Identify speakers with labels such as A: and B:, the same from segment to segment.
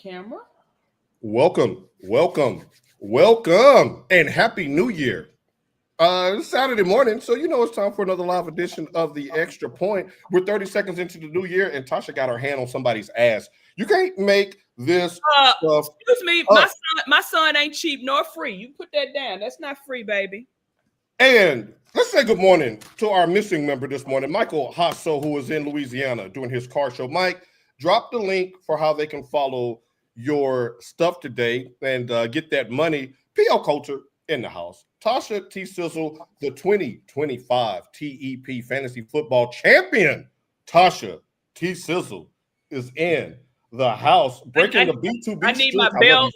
A: camera.
B: Welcome, and Happy New Year. It's Saturday morning, so you know it's time for another live edition of The Extra Point. We're 30 seconds into the new year, and Tasha got her hand on somebody's ass. You can't make this stuff.
A: Excuse me, my son ain't cheap nor free. You put that down. That's not free, baby.
B: And let's say good morning to our missing member this morning, Michael Hasso, who is in Louisiana doing his car show. Mike, drop the link for how they can follow your stuff today and get that money. PL Culture in the house. Tasha T. Sizzle, the 2025 TEP Fantasy Football Champion. Tasha T. Sizzle is in the house. Breaking the B2B.
A: I need my belt.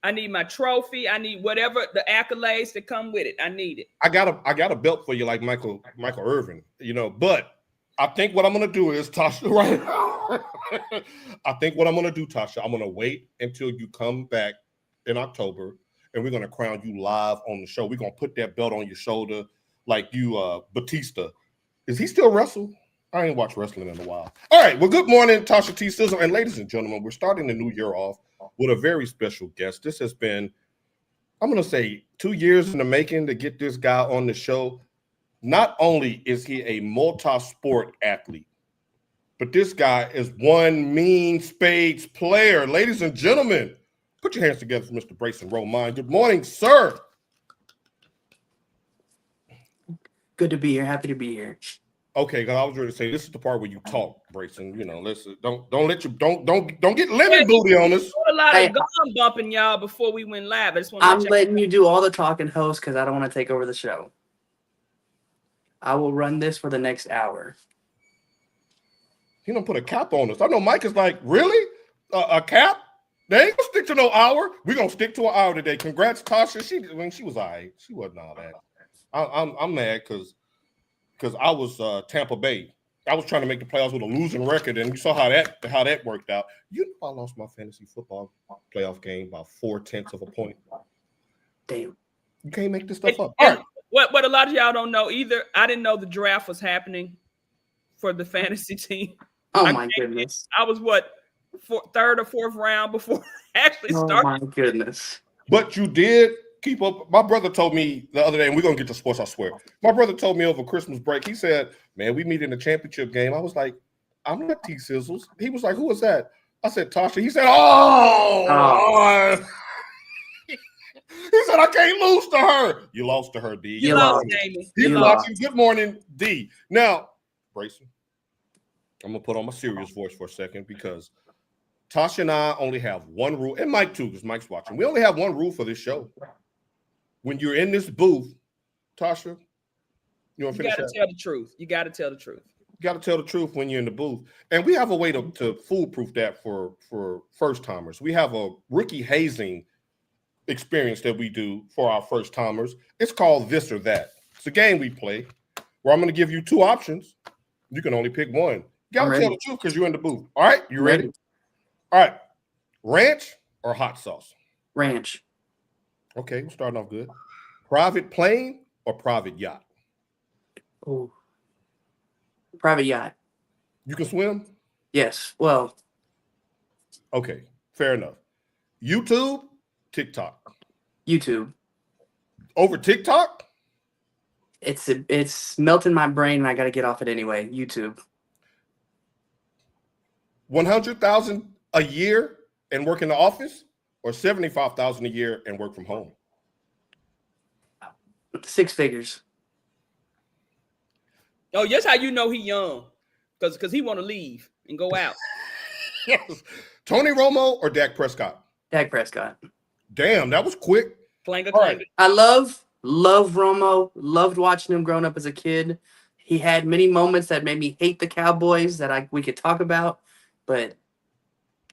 A: I need my trophy. I need whatever the accolades that come with it. I need it.
B: I got a belt for you, like Michael Irvin, you know. But I think what I'm gonna do is, Tasha, right? I think what I'm gonna do, Tasha, I'm gonna wait until you come back in October, and we're gonna crown you live on the show. We're gonna put that belt on your shoulder, like you, Batista. Is he still wrestle? I ain't watched wrestling in a while. All right. Well, good morning, Tasha T. Sizzle, and ladies and gentlemen, we're starting the new year off with a very special guest. This has been, I'm gonna say, 2 years in the making to get this guy on the show. Not only is he a multi-sport athlete, but this guy is one mean spades player. Ladies and gentlemen, put your hands together for Mr. Brayson Romine. Good morning, sir.
C: Good to be here. Happy to be here.
B: Okay, because I was ready to say this is the part where you talk, Brayson. You know, listen, don't get lemon booty on us.
A: A lot of gum bumping y'all before we went live.
C: I'm letting you do all the talking, host, because I don't want to take over the show. I will run this for the next hour.
B: He don't put a cap on us. I know Mike is like, really? A cap? They ain't gonna stick to no hour. We're gonna stick to an hour today. Congrats, Tasha. She was all right. She wasn't all that. I'm mad because I was Tampa Bay. I was trying to make the playoffs with a losing record, and you saw how that worked out. You know, I lost my fantasy football playoff game by 0.4 of a point.
C: Damn.
B: You can't make this stuff up. All right.
A: What a lot of y'all don't know either, I didn't know the draft was happening for the fantasy team.
C: Oh, my goodness.
A: I was third or fourth round before actually started.
C: Oh, my goodness.
B: But you did keep up. My brother told me the other day, and we're going to get to sports, I swear. My brother told me over Christmas break, he said, man, we meet in the championship game. I was like, I'm not T-Sizzles. He was like, who was that? I said, Tasha. He said, oh. He said, I can't lose to her. You lost to her, D.
A: You lost, Amy.
B: He's watching. Good morning, D. Now, Brayson, I'm going to put on my serious voice for a second because Tasha and I only have one rule, and Mike too, because Mike's watching. We only have one rule for this show. When you're in this booth, Tasha, you want to finish that?
A: You got to tell the truth. You got to tell the truth.
B: You got to tell the truth when you're in the booth. And we have a way to foolproof that for first-timers. We have a rookie hazing experience that we do for our first-timers. It's called This or That. It's a game we play where I'm going to give you two options. You can only pick one. You got to tell the truth because you're in the booth. All right? You ready? All right. Ranch or hot sauce?
C: Ranch.
B: Okay, we're starting off good. Private plane or private yacht?
C: Oh, private yacht.
B: You can swim?
C: Yes. Well.
B: Okay, fair enough. YouTube, TikTok?
C: YouTube.
B: Over TikTok?
C: It's melting my brain, and I got to get off it anyway. YouTube.
B: 100,000 a year and work in the office, or 75,000 a year and work from home?
C: 6 figures.
A: Oh, just how you know he young, because he want to leave and go out.
B: Yes. Tony Romo or Dak Prescott?
C: Dak Prescott.
B: Damn, that was quick.
A: Right.
C: I love Romo. Loved watching him growing up as a kid. He had many moments that made me hate the Cowboys that we could talk about, but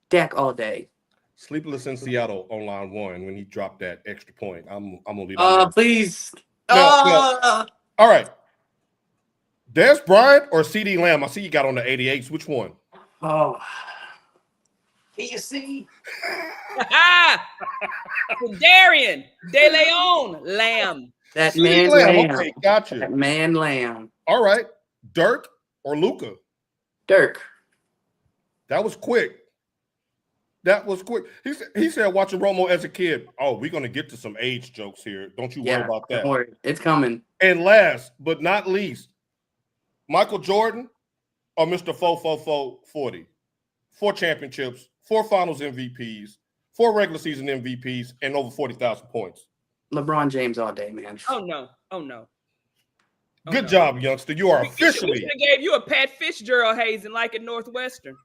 C: Dak all day.
B: Sleepless in Seattle on line 1 when he dropped that extra point. I'm gonna leave that.
C: Please.
B: No. All right. Des Bryant or CD Lamb? I see you got on the 88s. Which one?
C: Oh. Can you see?
A: Darian De Leon Lamb.
C: That
B: CD
C: man
B: Lamb.
C: Lamb.
B: Okay, got you.
C: That man Lamb.
B: All right. Dirk or Luka?
C: Dirk.
B: That was quick. That was quick. He said watching Romo as a kid. Oh, we're gonna get to some age jokes here. Don't you worry about that.
C: Don't worry. It's coming.
B: And last but not least, Michael Jordan or Mr. 4 4 championships, 4 finals MVPs, 4 regular season MVPs, and over 40,000 points.
C: LeBron James all day, man.
A: Oh no. Oh no.
B: Good job, youngster. You are officially.
A: We should have gave you a Pat Fitzgerald hazing like at Northwestern.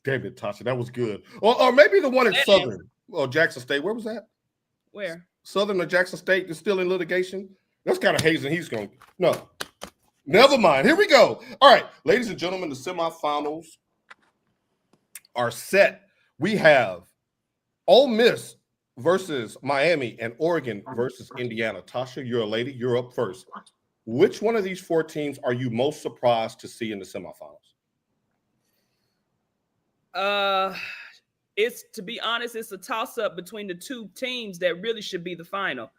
B: Damn it, Tasha, that was good. Or maybe the one at Southern or Jackson State. Where was that?
A: Where?
B: Southern or Jackson State is still in litigation. That's kind of hazing. He's going. No, never mind. Here we go. All right, ladies and gentlemen, the semifinals are set. We have Ole Miss versus Miami and Oregon versus Indiana. Tasha, you're a lady. You're up first. Which one of these 4 teams are you most surprised to see in the semifinals?
A: It's, to be honest, it's a toss-up between the 2 teams that really should be the final.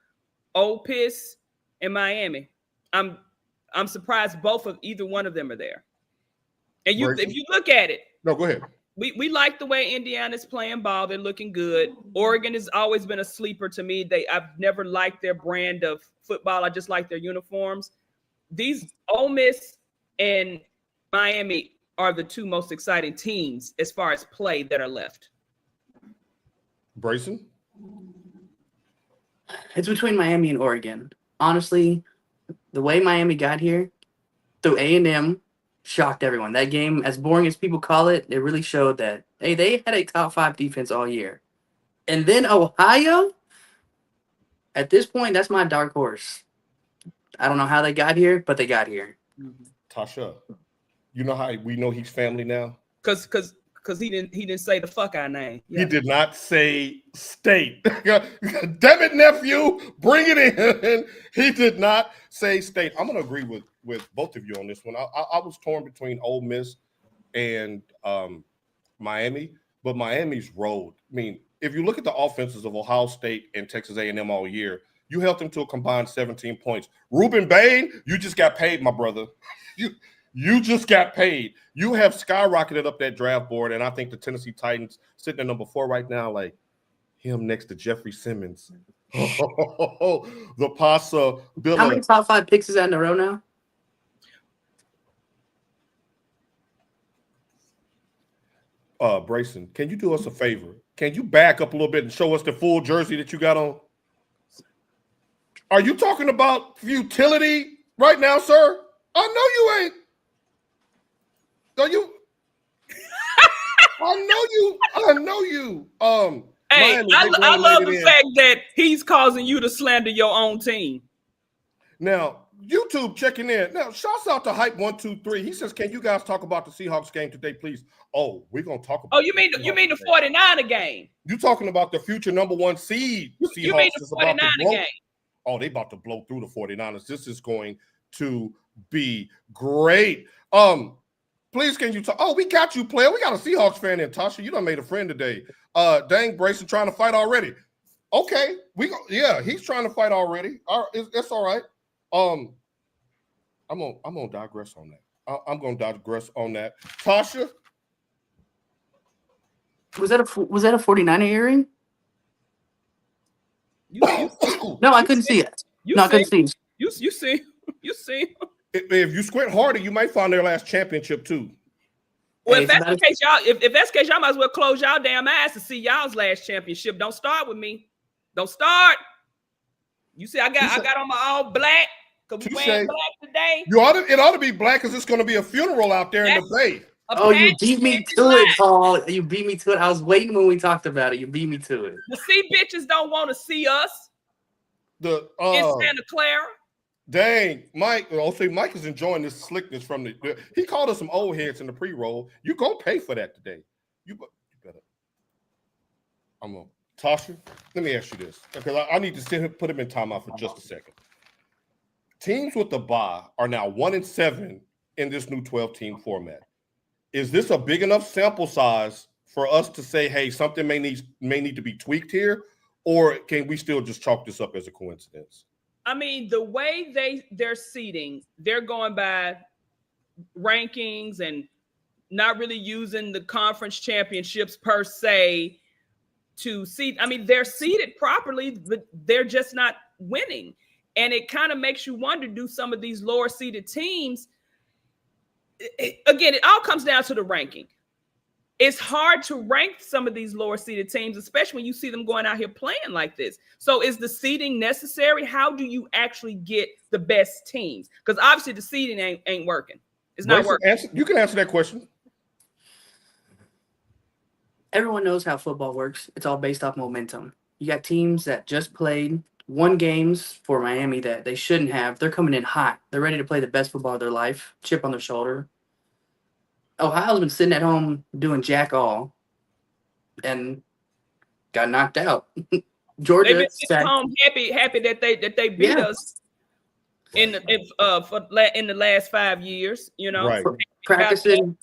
A: Ole Miss and Miami. I'm surprised either one of them are there. And if you look at it,
B: no, go ahead.
A: We like the way Indiana's playing ball. They're looking good. Oregon has always been a sleeper to me. I've never liked their brand of football. I just like their uniforms. These Ole Miss and Miami are the 2 most exciting teams as far as play that are left.
B: Brayson?
C: It's between Miami and Oregon. Honestly, the way Miami got here through A&M shocked everyone. That game, as boring as people call it, it really showed that, hey, they had a top 5 defense all year. And then Ohio, at this point, that's my dark horse. I don't know how they got here, but they got here.
B: Tasha, you know how we know he's family now?
A: Because he didn't say the fuck our name. Yeah.
B: He did not say state. Damn it, nephew, bring it in. He did not say state. I'm going to agree with both of you on this one. I was torn between Ole Miss and Miami, but Miami's rolled. I mean, if you look at the offenses of Ohio State and Texas A&M all year, you held them to a combined 17 points. Ruben Bain, you just got paid, my brother. You just got paid. You have skyrocketed up that draft board, and I think the Tennessee Titans sitting at number 4 right now, like him next to Jeffrey Simmons. The possibility.
C: How many top 5 picks is that in a row now?
B: Brayson, can you do us a favor? Can you back up a little bit and show us the full jersey that you got on? Are you talking about futility right now, sir? I know you ain't. Are you? I know you.
A: Hey,
B: Miami,
A: I love the fact that he's causing you to slander your own team.
B: Now, YouTube checking in. Now, shouts out to Hype123. He says, "Can you guys talk about the Seahawks game today, please?" Oh, we're gonna talk about.
A: Oh, you mean the 49er game?
B: You talking about the future number 1 seed? Seahawks
A: you mean the 49er game?
B: Oh, they about to blow through the 49ers. This is going to be great. Please, can you talk? Oh, we got you, player. We got a Seahawks fan in, Tasha. You done made a friend today. Dang, Brayson trying to fight already. Okay, he's trying to fight already. It's all right. I'm gonna digress on that. I'm gonna digress on that. Tasha,
C: was that a 49er earring? No, I couldn't see it. I couldn't see.
A: You see.
B: If you squint harder, you might find their last championship too.
A: Well, if that's the case, y'all might as well close y'all damn eyes to see y'all's last championship. Don't start with me. Don't start. You see, I got on my all black because we wearing black today.
B: It ought to be black because it's going to be a funeral out there in the Bay.
C: Oh, you beat me to it, Paul. You beat me to it. I was waiting when we talked about it. You beat me to it.
A: The sea bitches don't want to see us. In Santa Clara.
B: Dang, Mike. I'll say Mike is enjoying this slickness from he called us some old heads in the pre-roll. You gonna pay for that today. You better. I'm gonna Tasha. Let me ask you this because I need to put him in timeout for just a second. Teams with the bye are now 1-7 in this new 12-team format. Is this a big enough sample size for us to say, hey, something may need to be tweaked here, or can we still just chalk this up as a coincidence?
A: I mean, the way they're seeding, they're going by rankings and not really using the conference championships per se. to seed. I mean, they're seeded properly, but they're just not winning. And it kind of makes you wonder, do some of these lower seeded teams, again, it all comes down to the ranking. It's hard to rank some of these lower seeded teams, especially when you see them going out here playing like this. So is the seeding necessary? How do you actually get the best teams? Because obviously the seeding ain't working. It's not working.
B: You can answer that question.
C: Everyone knows how football works. It's all based off momentum. You got teams that just played, won games for Miami that they shouldn't have. They're coming in hot. They're ready to play the best football of their life. Chip on their shoulder. Ohio's been sitting at home doing jack all and got knocked out. Georgia
A: They've been sitting home happy that they beat us in the last 5 years, you know.
B: Right.
C: Practicing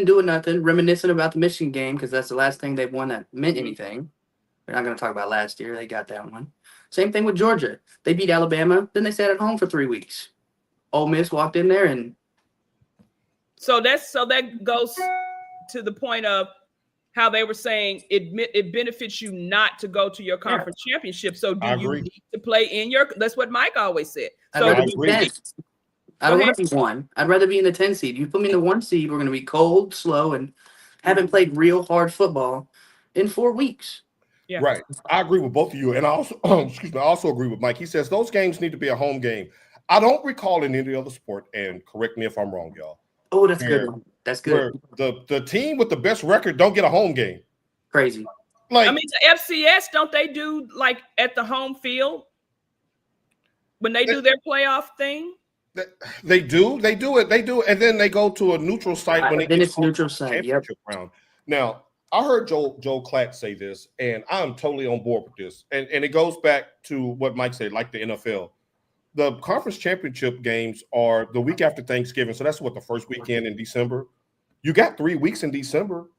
C: doing nothing, reminiscing about the Michigan game because that's the last thing they've won that meant anything. We're not going to talk about last year. They got that one. Same thing with Georgia. They beat Alabama. Then they sat at home for 3 weeks. Ole Miss walked in there and
A: So that goes to the point of how they were saying it benefits you not to go to your conference championship. So do you need to play in your? That's what Mike always said. So
C: I don't want to be 1. I'd rather be in the 10 seed. You put me in the 1 seed, we're going to be cold, slow, and haven't played real hard football in 4 weeks.
A: Yeah.
B: Right. I agree with both of you. And I also, I also agree with Mike. He says those games need to be a home game. I don't recall in any other sport, and correct me if I'm wrong, y'all.
C: Oh, that's good. That's good.
B: The team with the best record don't get a home game.
C: Crazy.
A: Like, I mean, the FCS, don't they do like at the home field when they do their playoff thing?
B: They do it, and then they go to a neutral site when
C: it's neutral site. Yep.
B: Round. Now, I heard Joe Klatt say this, and I'm totally on board with this. And it goes back to what Mike said, like the NFL. The conference championship games are the week after Thanksgiving. So that's what, the first weekend in December. You got 3 weeks in December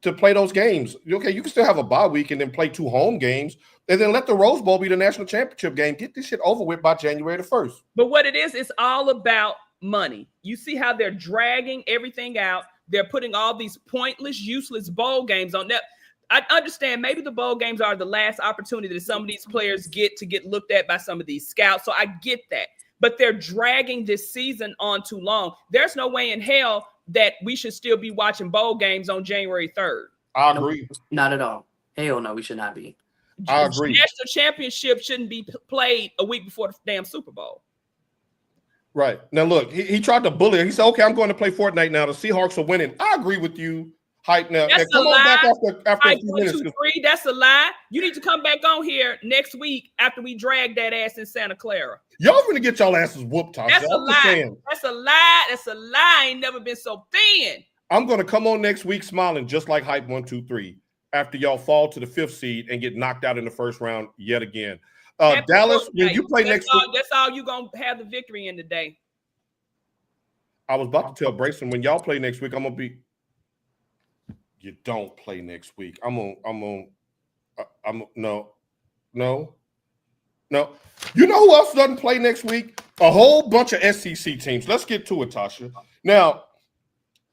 B: to play those games. Okay, you can still have a bye week and then play 2 home games, and then let the Rose Bowl be the national championship game. Get this shit over with by January the 1st.
A: But what it is, it's all about money. You see how they're dragging everything out. They're putting all these pointless, useless bowl games on that. I understand maybe the bowl games are the last opportunity that some of these players get to get looked at by some of these scouts. So I get that. But they're dragging this season on too long. There's no way in hell that we should still be watching bowl games on January 3rd.
B: I agree.
C: Not at all. Hell no, we should not be.
B: I agree.
A: National championship shouldn't be played a week before the damn Super Bowl.
B: Right. Now, look, he tried to bully her. He said, okay, I'm going to play Fortnite now. The Seahawks are winning. I agree with you. Hype now.
A: That's
B: come
A: a lie.
B: On back after
A: Hype
B: a few
A: 1,
B: minutes.
A: 2, 3. That's a lie. You need to come back on here next week after we drag that ass in Santa Clara.
B: Y'all gonna get y'all asses whooped, Tasha.
A: That's a lie. That's a lie. That's a lie. I ain't never been so thin.
B: I'm gonna come on next week smiling just like Hype 1, 2, 3 after y'all fall to the 5th seed and get knocked out in the first round yet again. Dallas, when you play next week,
A: that's all you gonna have the victory in today.
B: I was about to tell Brayson, when y'all play next week, I'm gonna be. You don't play next week. No. You know who else doesn't play next week? A whole bunch of SEC teams. Let's get to it, Tasha. Now,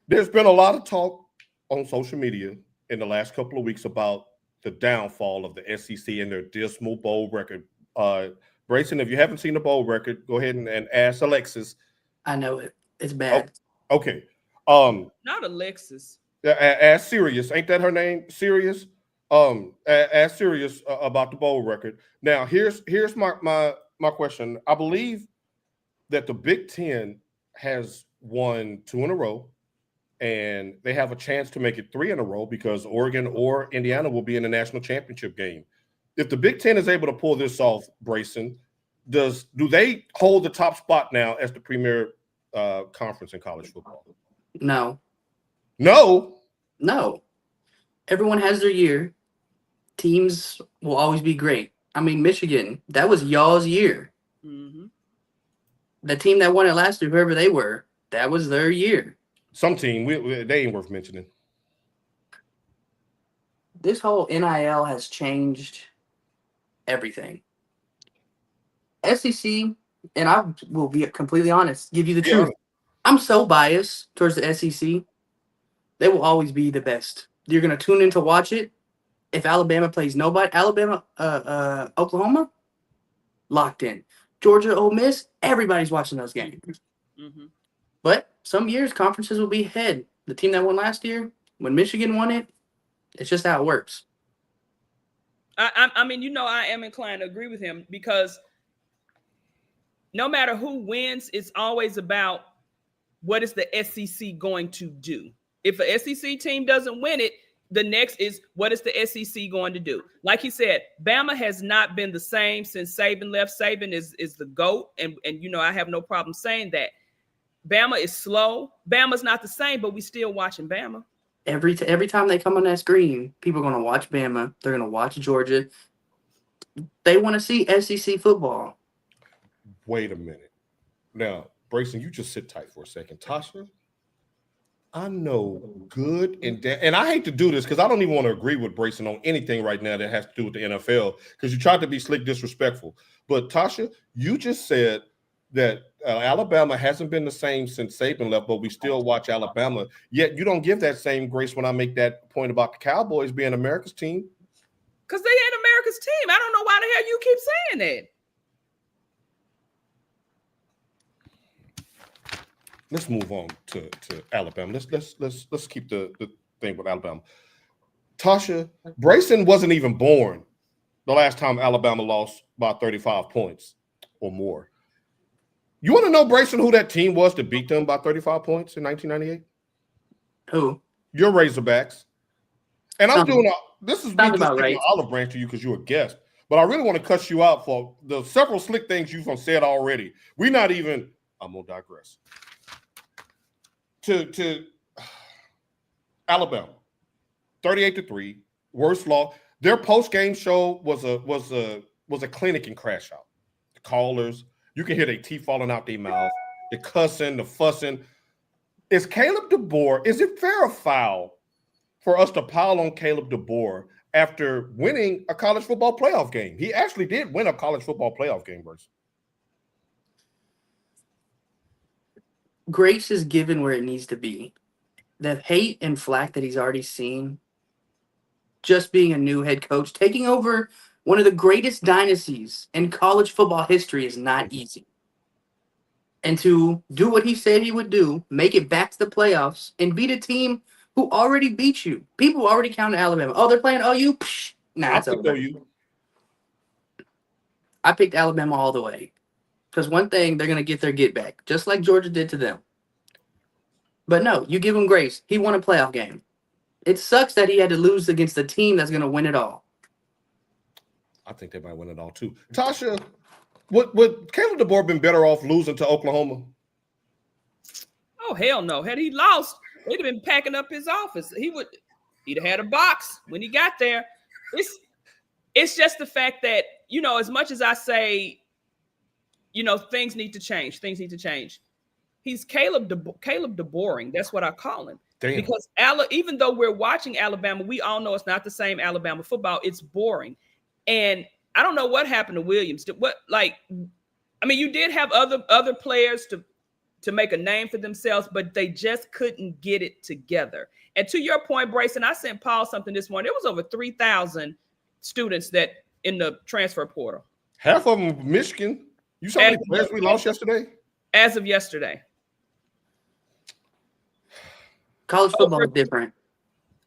B: there's been a lot of talk on social media in the last couple of weeks about the downfall of the SEC and their dismal bowl record. Brayson, if you haven't seen the bowl record, go ahead and ask Alexis.
C: I know it. It's bad.
B: Oh, okay.
A: Not Alexis.
B: Ask Sirius. Ain't that her name? Sirius. Ask Sirius about the bowl record. Now, here's my question. I believe that the Big Ten has won 2 in a row, and they have a chance to make it 3 in a row because Oregon or Indiana will be in the national championship game. If the Big Ten is able to pull this off, Brayson, do they hold the top spot now as the premier conference in college football?
C: No. Everyone has their year. Teams will always be great. I mean, Michigan, that was y'all's year.
A: Mm-hmm.
C: The team that won it last year, whoever they were, that was their year.
B: Some team, they ain't worth mentioning.
C: This whole NIL has changed everything. SEC, and I will be completely honest, give you the truth. I'm so biased towards the SEC. They will always be the best. You're going to tune in to watch it. If Alabama plays nobody, Alabama, Oklahoma, locked in. Georgia, Ole Miss, everybody's watching those games.
A: Mm-hmm.
C: But some years conferences will be ahead. The team that won last year, when Michigan won it, it's just how it works.
A: I mean, I am inclined to agree with him because no matter who wins, it's always about what is the SEC going to do. If a SEC team doesn't win it, the next is what is the SEC going to do? Like he said, Bama has not been the same since Saban left. Saban is the GOAT, and I have no problem saying that. Bama is slow. Bama's not the same, but we still watching Bama.
C: Every time they come on that screen, people are going to watch Bama. They're going to watch Georgia. They want to see SEC football.
B: Wait a minute. Now, Brayson, you just sit tight for a second. Tasha, I know good and I hate to do this because I don't even want to agree with Brayson on anything right now that has to do with the NFL because you tried to be slick disrespectful. But Tasha, you just said that Alabama hasn't been the same since Saban left, but we still watch Alabama. Yet you don't give that same grace when I make that point about the Cowboys being America's team.
A: Because they ain't America's team. I don't know why the hell you keep saying that.
B: Let's move on to Alabama. Let's keep the thing with Alabama. Tasha, Brayson wasn't even born the last time Alabama lost by 35 points or more. You want to know, Brayson, who that team was to beat them by 35 points in 1998?
C: Who?
B: Your Razorbacks. And I'm doing this is me just
C: about
B: giving
C: right.
B: an olive branch to you because you're a guest. But I really want to cut you out for the several slick things you've said already. I'm gonna digress. To Alabama, 38-3, worst loss. Their post-game show was a clinic in crash out. The callers, you can hear their teeth falling out their mouth, the cussing, the fussing. Is it fair or foul for us to pile on Caleb DeBoer after winning a college football playoff game? He actually did win a college football playoff game, Bruce.
C: Grace is given where it needs to be. The hate and flack that he's already seen, just being a new head coach, taking over one of the greatest dynasties in college football history is not easy. And to do what he said he would do, make it back to the playoffs, and beat a team who already beat you. People already counted Alabama. Oh, they're playing OU? Psh, nah, it's over. I picked Alabama all the way. Because one thing, they're going to get their get back, just like Georgia did to them. But no, you give him grace. He won a playoff game. It sucks that he had to lose against the team that's going to win it all.
B: I think they might win it all too. Tasha, would Caleb DeBoer been better off losing to Oklahoma?
A: Oh, hell no. Had he lost, they'd have been packing up his office. He'd have had a box when he got there. It's just the fact that, as much as I say, things need to change. Things need to change. He's Caleb DeBoring. That's what I call him.
B: Damn.
A: Because even though we're watching Alabama, we all know it's not the same Alabama football. It's boring. And I don't know what happened to Williams. You did have other players to make a name for themselves, but they just couldn't get it together. And to your point, Brayson, I sent Paul something this morning. There was over 3,000 students that in the transfer portal.
B: Half of them Michigan. You saw how many players we lost yesterday?
A: As of yesterday.
C: College football is different.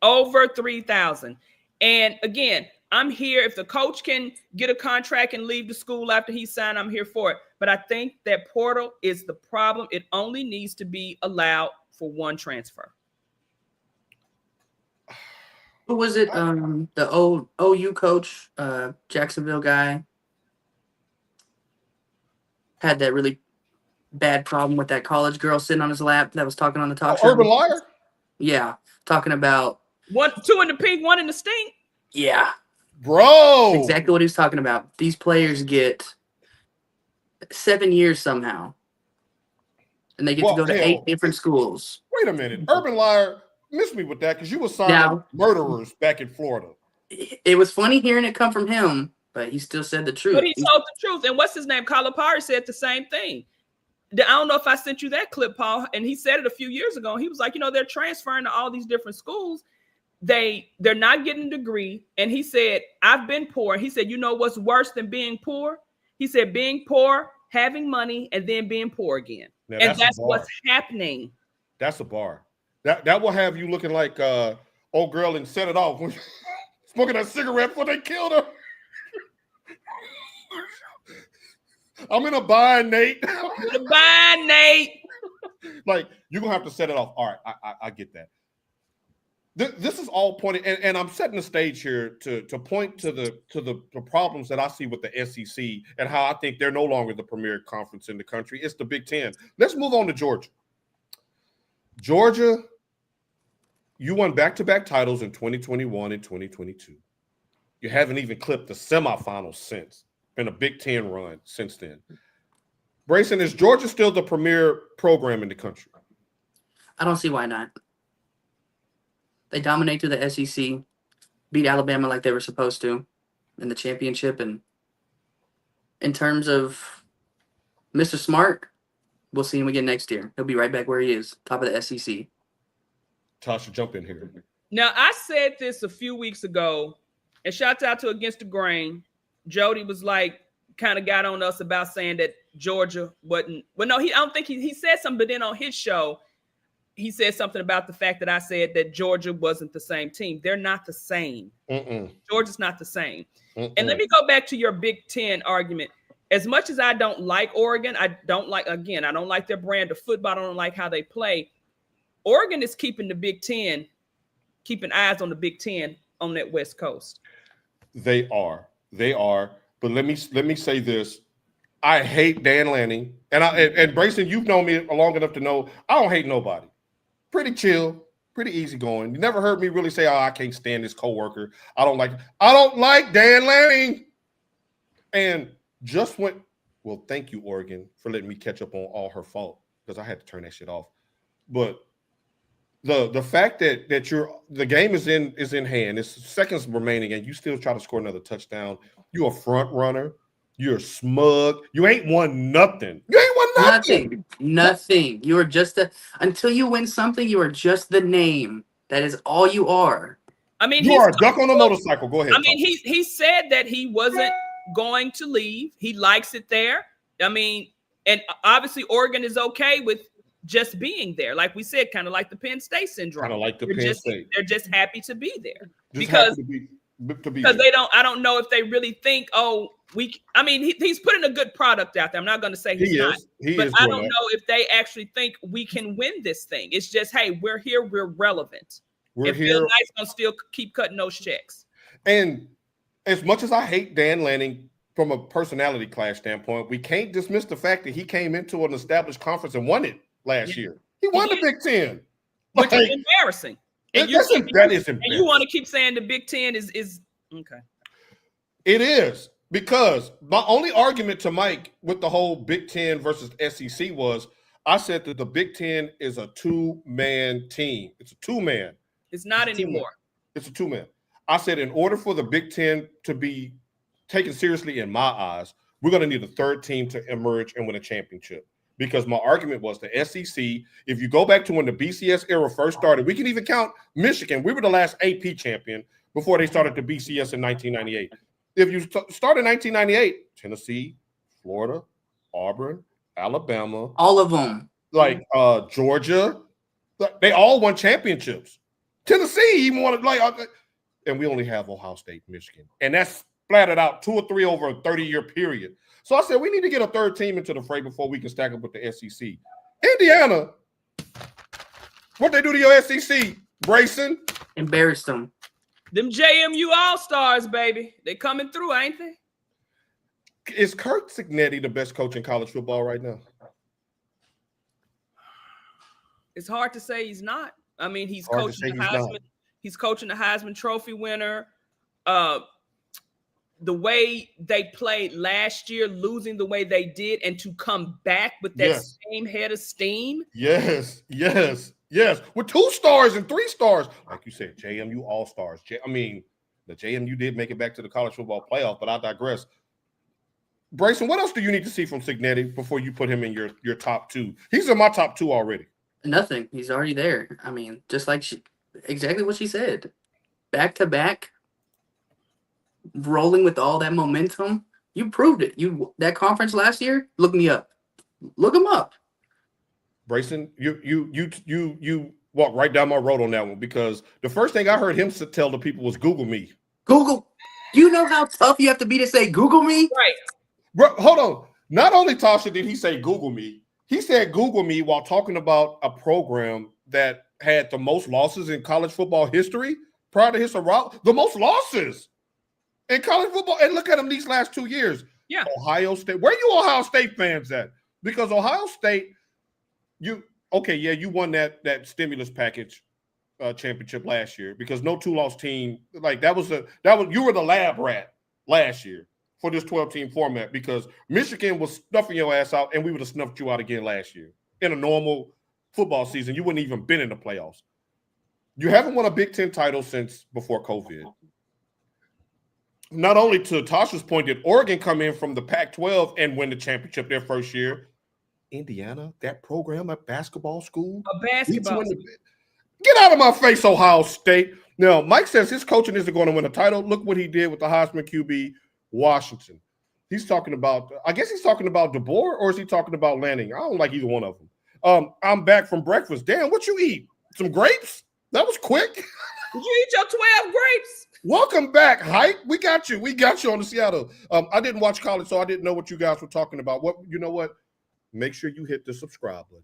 A: Over 3,000. And again, I'm here. If the coach can get a contract and leave the school after he signed, I'm here for it. But I think that portal is the problem. It only needs to be allowed for one transfer.
C: Who was it? The old OU coach, Jacksonville guy, had that really bad problem with that college girl sitting on his lap that was talking on the talk show.
B: Urban Liar?
C: Yeah, talking about
A: 2 in the pink, 1 in the stink.
C: Yeah.
B: Bro.
C: Exactly what he was talking about. These players get 7 years somehow. And they get to go to 8 different schools.
B: Wait a minute. Urban Liar, miss me with that because you were signing murderers back in Florida.
C: It was funny hearing it come from him, but he still said the truth.
A: But he told the truth. And what's his name? Calipari said the same thing. I don't know if I sent you that clip, Paul, and he said it a few years ago. He was like, they're transferring to all these different schools. they're not getting a degree. And he said, I've been poor. He said, you know what's worse than being poor? He said, being poor, having money, and then being poor again.
B: Now,
A: and that's what's happening.
B: That's a bar. That will have you looking like old girl and Set It Off, smoking that cigarette before they killed her. I'm in a bind, Nate.
A: In a bind, Nate.
B: Like, you're going to have to set it off. All right, I get that. This is all pointing, and I'm setting the stage here to point to the problems that I see with the SEC and how I think they're no longer the premier conference in the country. It's the Big Ten. Let's move on to Georgia. Georgia, you won back-to-back titles in 2021 and 2022. You haven't even clipped the semifinals since. Been a Big Ten run since then. Brayson, is Georgia still the premier program in the country?
C: I don't see why not. They dominate through the SEC, beat Alabama like they were supposed to in the championship. And in terms of Mr. Smart, we'll see him again next year. He'll be right back where he is, top of the SEC.
B: Tasha, jump in here.
A: Now, I said this a few weeks ago, and shout out to Against the Grain. Jody was like, kind of got on us about saying that Georgia wasn't. Well, no, I don't think he said something, but then on his show, he said something about the fact that I said that Georgia wasn't the same team. They're not the same. Georgia's not the same. And let me go back to your Big Ten argument. As much as I don't like Oregon, I don't like their brand of football. I don't like how they play. Oregon is keeping the Big Ten, keeping eyes on the Big Ten on that West Coast.
B: They are. But let me say this. I hate Dan Lanning. And Brayson, you've known me long enough to know I don't hate nobody. Pretty chill, pretty easygoing. You never heard me really say, I can't stand this coworker. I don't like Dan Lanning. And just went, well, thank you, Oregon, for letting me catch up on all her fault, because I had to turn that shit off. But the fact that the game is in hand, it's seconds remaining, and you still try to score another touchdown. You're a front runner. You're smug. You ain't won nothing. You ain't won nothing.
C: Nothing. You are just until you win something, you are just the name. That is all you are.
A: I mean,
B: you are a duck on a motorcycle. Go ahead.
A: I mean, he said that he wasn't going to leave. He likes it there. I mean, and obviously Oregon is okay with just being there. Like we said, kind of like the Penn State syndrome.
B: Kind of like the Penn State.
A: They're just happy to be there.
B: Because
A: they don't, I don't know if they really think, he's putting a good product out there. I'm not going to say he's not, but I don't know if they actually think we can win this thing. It's just, hey, we're here, we're relevant. It feels nice to still keep cutting those checks.
B: And as much as I hate Dan Lanning from a personality clash standpoint, we can't dismiss the fact that he came into an established conference and won it last year. He won the Big Ten.
A: Which is embarrassing. And
B: that is embarrassing.
A: And you want to keep saying the Big Ten is okay.
B: It is, because my only argument to Mike with the whole Big Ten versus SEC was I said that the Big Ten is a two-man team. It's a two-man.
A: It's not anymore.
B: It's a two-man. I said in order for the Big Ten to be taken seriously in my eyes, we're going to need a third team to emerge and win a championship. Because my argument was the SEC, if you go back to when the BCS era first started, we can even count Michigan. We were the last AP champion before they started the BCS in 1998. If you start in 1998, Tennessee, Florida, Auburn, Alabama.
C: All of them.
B: Like Georgia, they all won championships. Tennessee even wanted, and we only have Ohio State, Michigan. And that's splattered out 2 or 3 over a 30-year period. So I said, we need to get a third team into the fray before we can stack up with the SEC. Indiana, what they do to your SEC, Brayson?
C: Embarrassed them.
A: Them JMU All-Stars, baby. They coming through, ain't they?
B: Is Kirk Cignetti the best coach in college football right now?
A: It's hard to say he's not. I mean, he's coaching the Heisman. He's coaching the Heisman Trophy winner. The way they played last year, losing the way they did, and to come back with that same head of steam.
B: Yes. With 2 stars and 3 stars. Like you said, JMU All-Stars. The JMU did make it back to the college football playoff, but I digress. Brayson, what else do you need to see from Cignetti before you put him in your top 2? He's in my top 2 already.
C: Nothing. He's already there. I mean, just like exactly what she said. back-to-back, rolling with all that momentum. You proved it. That conference last year, look me up. Look them up.
B: Brayson, you walked right down my road on that one, because the first thing I heard him tell the people was Google me.
C: Google. You know how tough you have to be to say Google me?
A: Right.
B: Bro, hold on. Not only, Tasha, did he say Google me, he said Google me while talking about a program that had the most losses in college football history prior to his arrival. The most losses in college football. And look at them these last 2 years.
A: Yeah.
B: Ohio State. Where you Ohio State fans at? Because Ohio State, you won that stimulus package championship last year, because no 2-loss team, like you were the lab rat last year for this 12-team format, because Michigan was snuffing your ass out and we would have snuffed you out again last year. In a normal football season, you wouldn't even been in the playoffs. You haven't won a Big Ten title since before COVID. Not only, to Tasha's point, did Oregon come in from the Pac-12 and win the championship their first year, Indiana, that program at basketball school.
A: A basketball school.
B: Get out of my face, Ohio State. Now, Mike says his coaching isn't going to win a title. Look what he did with the Heisman QB, Washington. He's talking about, I guess he's talking about DeBoer, or is he talking about Lanning? I don't like either one of them. I'm back from breakfast. Damn, what you eat? Some grapes? That was quick.
A: Did you eat your 12 grapes?
B: Welcome back, Hype. We got you. We got you on the Seattle. I didn't watch college, so I didn't know what you guys were talking about. You know what? Make sure you hit the subscribe button,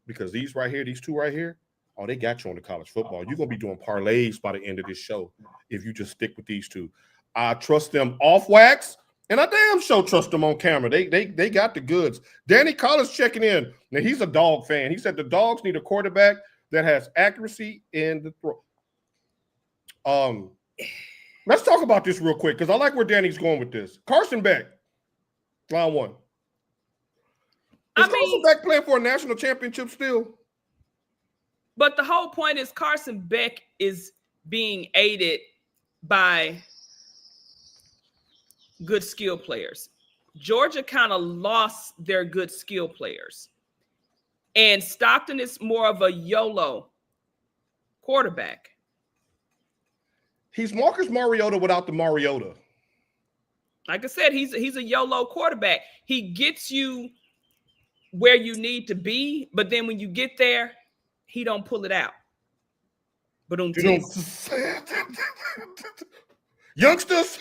B: because these two right here, oh, they got you on the college football. You're going to be doing parlays by the end of this show if you just stick with these two. I trust them off wax, and I damn sure trust them on camera. They got the goods. Danny Collins checking in. Now, he's a dog fan. He said the Dogs need a quarterback that has accuracy in the throw. Let's talk about this real quick, because I like where Danny's going with this. Carson Beck, round one. Is Carson Beck playing for a national championship still?
A: But the whole point is Carson Beck is being aided by good skill players. Georgia kind of lost their good skill players. And Stockton is more of a YOLO quarterback.
B: He's Marcus Mariota without the Mariota.
A: Like I said, he's a YOLO quarterback. He gets you where you need to be, but then when you get there, he don't pull it out. But
B: youngsters,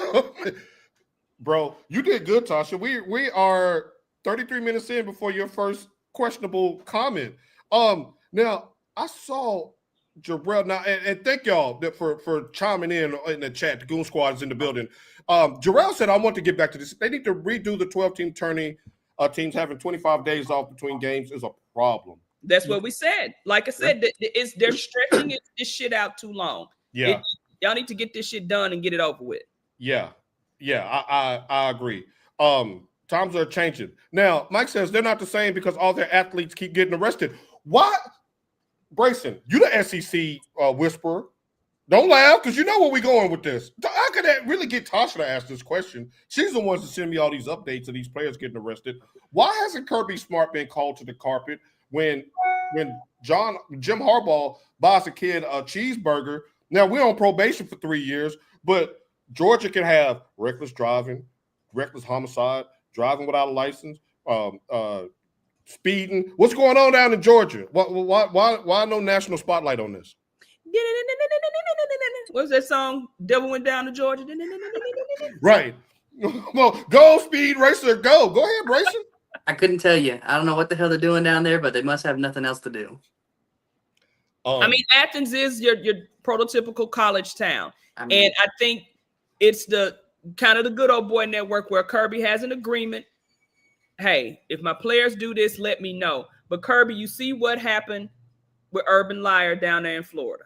B: bro, you did good, Tasha. We are 33 minutes in before your first questionable comment. Now I saw Jarrell now, and thank y'all for chiming in the chat. The Goon Squad is in the building. Jarrell said, I want to get back to this. They need to redo the 12-team tourney. Teams having 25 days off between games is a problem.
A: That's what we said. Like I said, they're stretching this shit out too long.
B: Yeah.
A: Y'all need to get this shit done and get it over with.
B: Yeah, I agree. Times are changing. Now, Mike says they're not the same because all their athletes keep getting arrested. Why? Brayson, you the SEC whisperer. Don't laugh, because you know where we're going with this. How could that really get Tasha to ask this question? She's the one to send me all these updates of these players getting arrested. Why hasn't Kirby Smart been called to the carpet when Jim Harbaugh buys a kid a cheeseburger? Now, we're on probation for 3 years, but Georgia can have reckless driving, reckless homicide, driving without a license, speeding. What's going on down in Georgia? Why no national spotlight on this?
A: What was that song? Devil Went Down to Georgia.
B: Right. Well, go, Speed Racer, go. Go ahead, Brayson.
C: I couldn't tell you. I don't know what the hell they're doing down there, but they must have nothing else to do.
A: I mean, Athens is your prototypical college town. And I think it's the kind of the good old boy network where Kirby has an agreement. Hey, if my players do this, let me know. But Kirby, you see what happened with Urban Liar down there in Florida.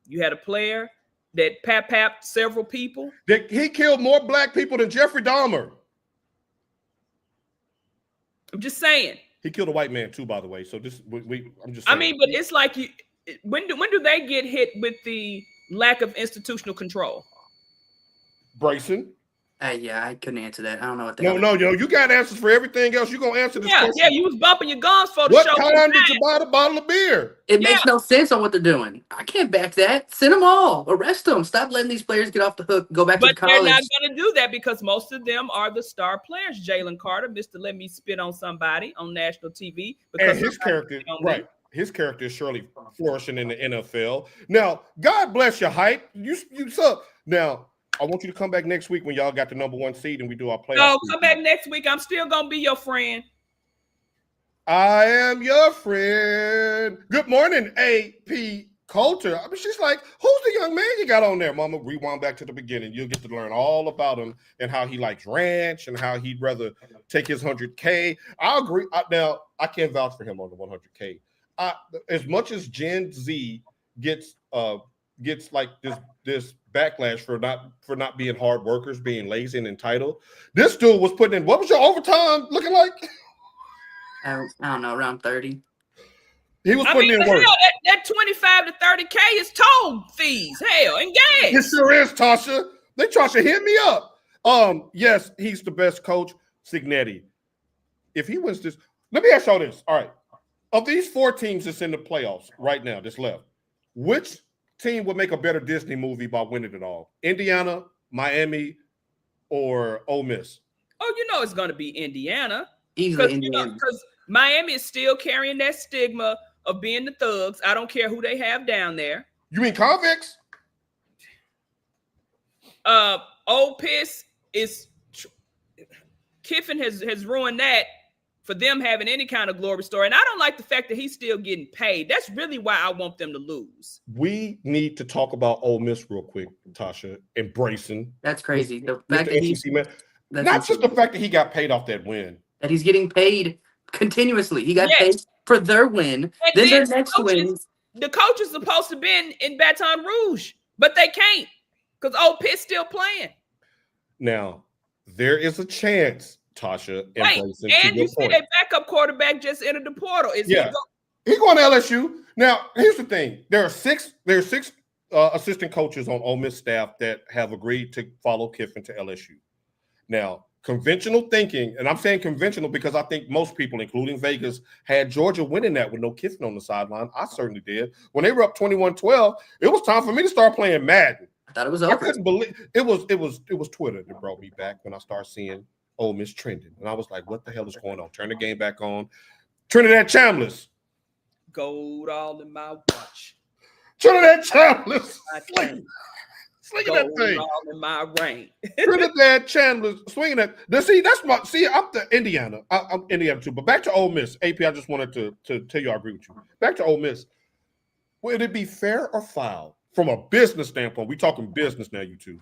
A: You had a player that papped several people.
B: He killed more black people than Jeffrey Dahmer.
A: I'm just saying.
B: He killed a white man too, by the way. So this, I'm just saying.
A: I mean, but it's like when do they get hit with the lack of institutional control?
B: Brayson.
C: Yeah, I couldn't answer that. I don't know what the
B: No,
C: hell.
B: you got answers for everything else. You're going to answer this question.
A: Yeah, you was bumping your gums for the
B: What
A: show.
B: time did you buy the bottle of beer?
C: It makes no sense on what they're doing. I can't back that. Send them all. Arrest them. Stop letting these players get off the hook. Go back
A: But
C: to the
A: they're
C: college.
A: not going to do that because most of them are the star players. Jalen Carter, Mr. Let Me Spit on Somebody on national TV.
B: And his character, right. His character is surely flourishing in the NFL. Now, God bless your hype. You suck. Now, I want you to come back next week when y'all got the #1 seed and we do our playoff.
A: No, come back next week. I'm still going to be your friend.
B: I am your friend. Good morning, AP Coulter. I mean, she's like, who's the young man you got on there? Mama, rewind back to the beginning. You'll get to learn all about him and how he likes ranch and how he'd rather take his 100K. I agree. Now, I can't vouch for him on the 100K. As much as Gen Z gets like this backlash for not being hard workers, being lazy and entitled, this dude was putting in, what was your overtime looking like?
C: I don't know, around 30.
B: He was putting in work.
A: Hell, that 25 to 30K is toll fees, hell, and gas.
B: It sure is, Tasha. They try to hit me up. Yes, he's the best coach, Signetti. If he wins this, let me ask y'all this. All right. Of these 4 teams that's in the playoffs right now, that's left, which team would make a better Disney movie by winning it all? Indiana, Miami, or Ole Miss?
A: Oh, you know it's going to be Indiana.
C: Easily Indiana.
A: Because Miami is still carrying that stigma of being the thugs. I don't care who they have down there.
B: You mean convicts?
A: Ole Miss is Kiffin has ruined that for them having any kind of glory story. And I don't like the fact that he's still getting paid. That's really why I want them to lose.
B: We need to talk about Ole Miss real quick, Tasha, and Brayson.
C: That's crazy. The
B: Mr.
C: fact that he's
B: SEC man. Not just the fact that he got paid off that win.
C: That he's getting paid continuously. He got paid for their win.
A: And
C: then their next win.
A: The coach is supposed to be in Baton Rouge, but they can't because Ole Miss still playing.
B: Now, there is a chance, Tasha, and Brayson,
A: and you see their backup quarterback just entered the portal. He's
B: going to LSU. Now, here's the thing: there are six assistant coaches on Ole Miss staff that have agreed to follow Kiffin to LSU. Now, conventional thinking, and I'm saying conventional because I think most people, including Vegas, had Georgia winning that with no Kiffin on the sideline. I certainly did. When they were up 21-12, it was time for me to start playing Madden.
C: I thought it was over.
B: I couldn't believe it was Twitter that brought me back when I started seeing Ole Miss trending. And I was like, what the hell is going on? Turn the game back on. Trinidad Chambliss.
A: Gold all in my watch.
B: Trinidad Chambliss. Slinging that thing.
A: All in my ring.
B: Trinidad Chambliss swinging that. I'm the Indiana. I'm Indiana too. But back to Ole Miss. AP, I just wanted to tell you I agree with you. Back to Ole Miss. Would it be fair or foul from a business standpoint? We talking business now, you two.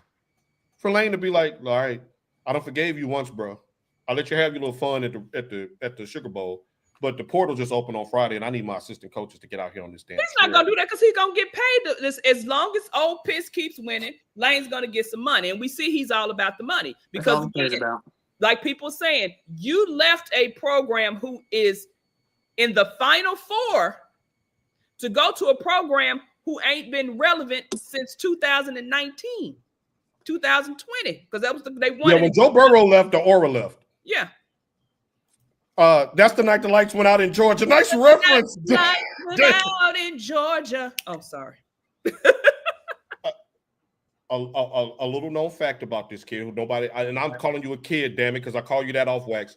B: For Lane to be like, all right, I done forgave you once, bro. I'll let you have your little fun at the Sugar Bowl. But the portal just opened on Friday, and I need my assistant coaches to get out here on this damn.
A: He's not gonna do that because he's gonna get paid. As long as Ole Miss keeps winning, Lane's gonna get some money, and we see he's all about the money because, like people saying, you left a program who is in the Final Four to go to a program who ain't been relevant since 2019, 2020, because that was they won.
B: Yeah, when Joe Burrow left, the aura left.
A: Yeah.
B: That's the night the lights went out in Georgia. Nice reference.
A: Lights went out in Georgia. Oh, sorry.
B: A little known fact about this kid who and I'm calling you a kid, damn it, because I call you that off wax.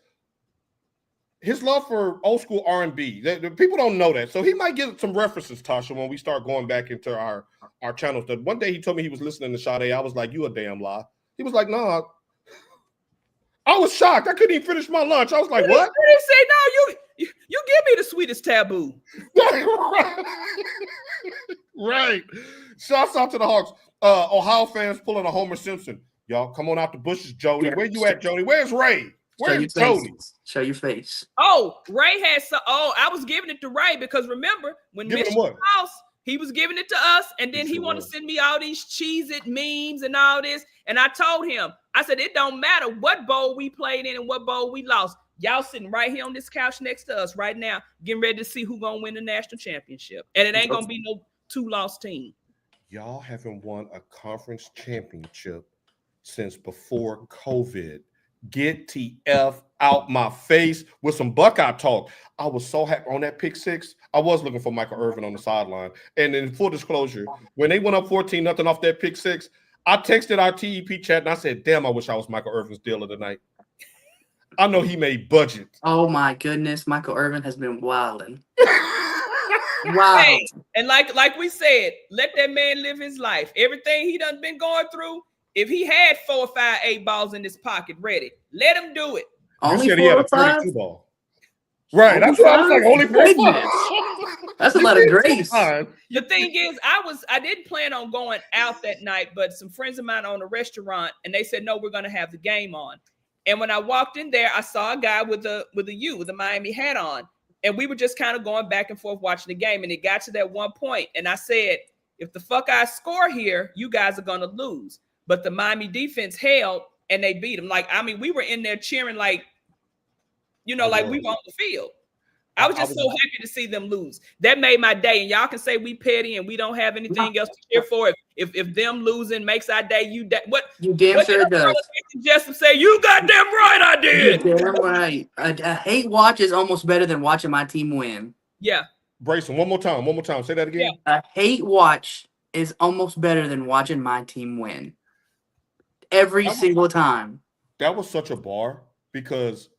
B: His love for old school R&B. The people don't know that. So he might get some references, Tasha, when we start going back into our channels. One day he told me he was listening to Sade. I was like, you a damn lie. He was like, no. I was shocked. I couldn't even finish my lunch. I was like, what?
A: He say, no, you give me the sweetest taboo.
B: Right. Shouts out to the Hawks. Ohio fans pulling a Homer Simpson. Y'all come on out the bushes, Jody. Where you at, Jody? Where's Ray? Where's Jody?
C: Show your face.
A: Oh, Ray had I was giving it to Ray because remember when Mitch House, he was giving it to us, and then he wanted to send me all these Cheez-It memes and all this. And I told him, I said, it don't matter what bowl we played in and what bowl we lost. Y'all sitting right here on this couch next to us right now, getting ready to see who's going to win the national championship. And it ain't going to be no 2-loss team.
B: Y'all haven't won a conference championship since before COVID. Get TF out my face with some Buckeye talk. I was so happy on that pick six. I was looking for Michael Irvin on the sideline. And in full disclosure, when they went up 14-0 off that pick six, I texted our TEP chat and I said, damn, I wish I was Michael Irvin's deal of the night. I know he made budget.
C: Oh my goodness, Michael Irvin has been wilding.
A: Wow. Hey, and like we said, let that man live his life. Everything he done been going through, if he had 4 or 5 8 balls in his pocket ready, let him do it.
C: Only
B: you said
C: 4
B: he had a
C: or 5?
B: 32 ball. Right. That's what I was like. Only 4
C: That's a lot of grace.
A: The thing is, I didn't plan on going out that night, but some friends of mine own a restaurant and they said, no, we're gonna have the game on. And when I walked in there, I saw a guy with a Miami hat on. And we were just kind of going back and forth watching the game. And it got to that one point, and I said, if the fuck I score here, you guys are gonna lose. But the Miami defense held and they beat them. Like, I mean, we were in there cheering like, you know, like we were on the field. I was just so happy to see them lose. That made my day. And y'all can say we petty and we don't have anything else to cheer for. If them losing makes our day, you
C: damn sure does.
A: Just say you goddamn right I did.
C: You're damn right. A hate watch is almost better than watching my team win.
A: Yeah.
B: Brayson, one more time. Say that again.
C: Yeah. A hate watch is almost better than watching my team win. Every single time.
B: That was such a bar because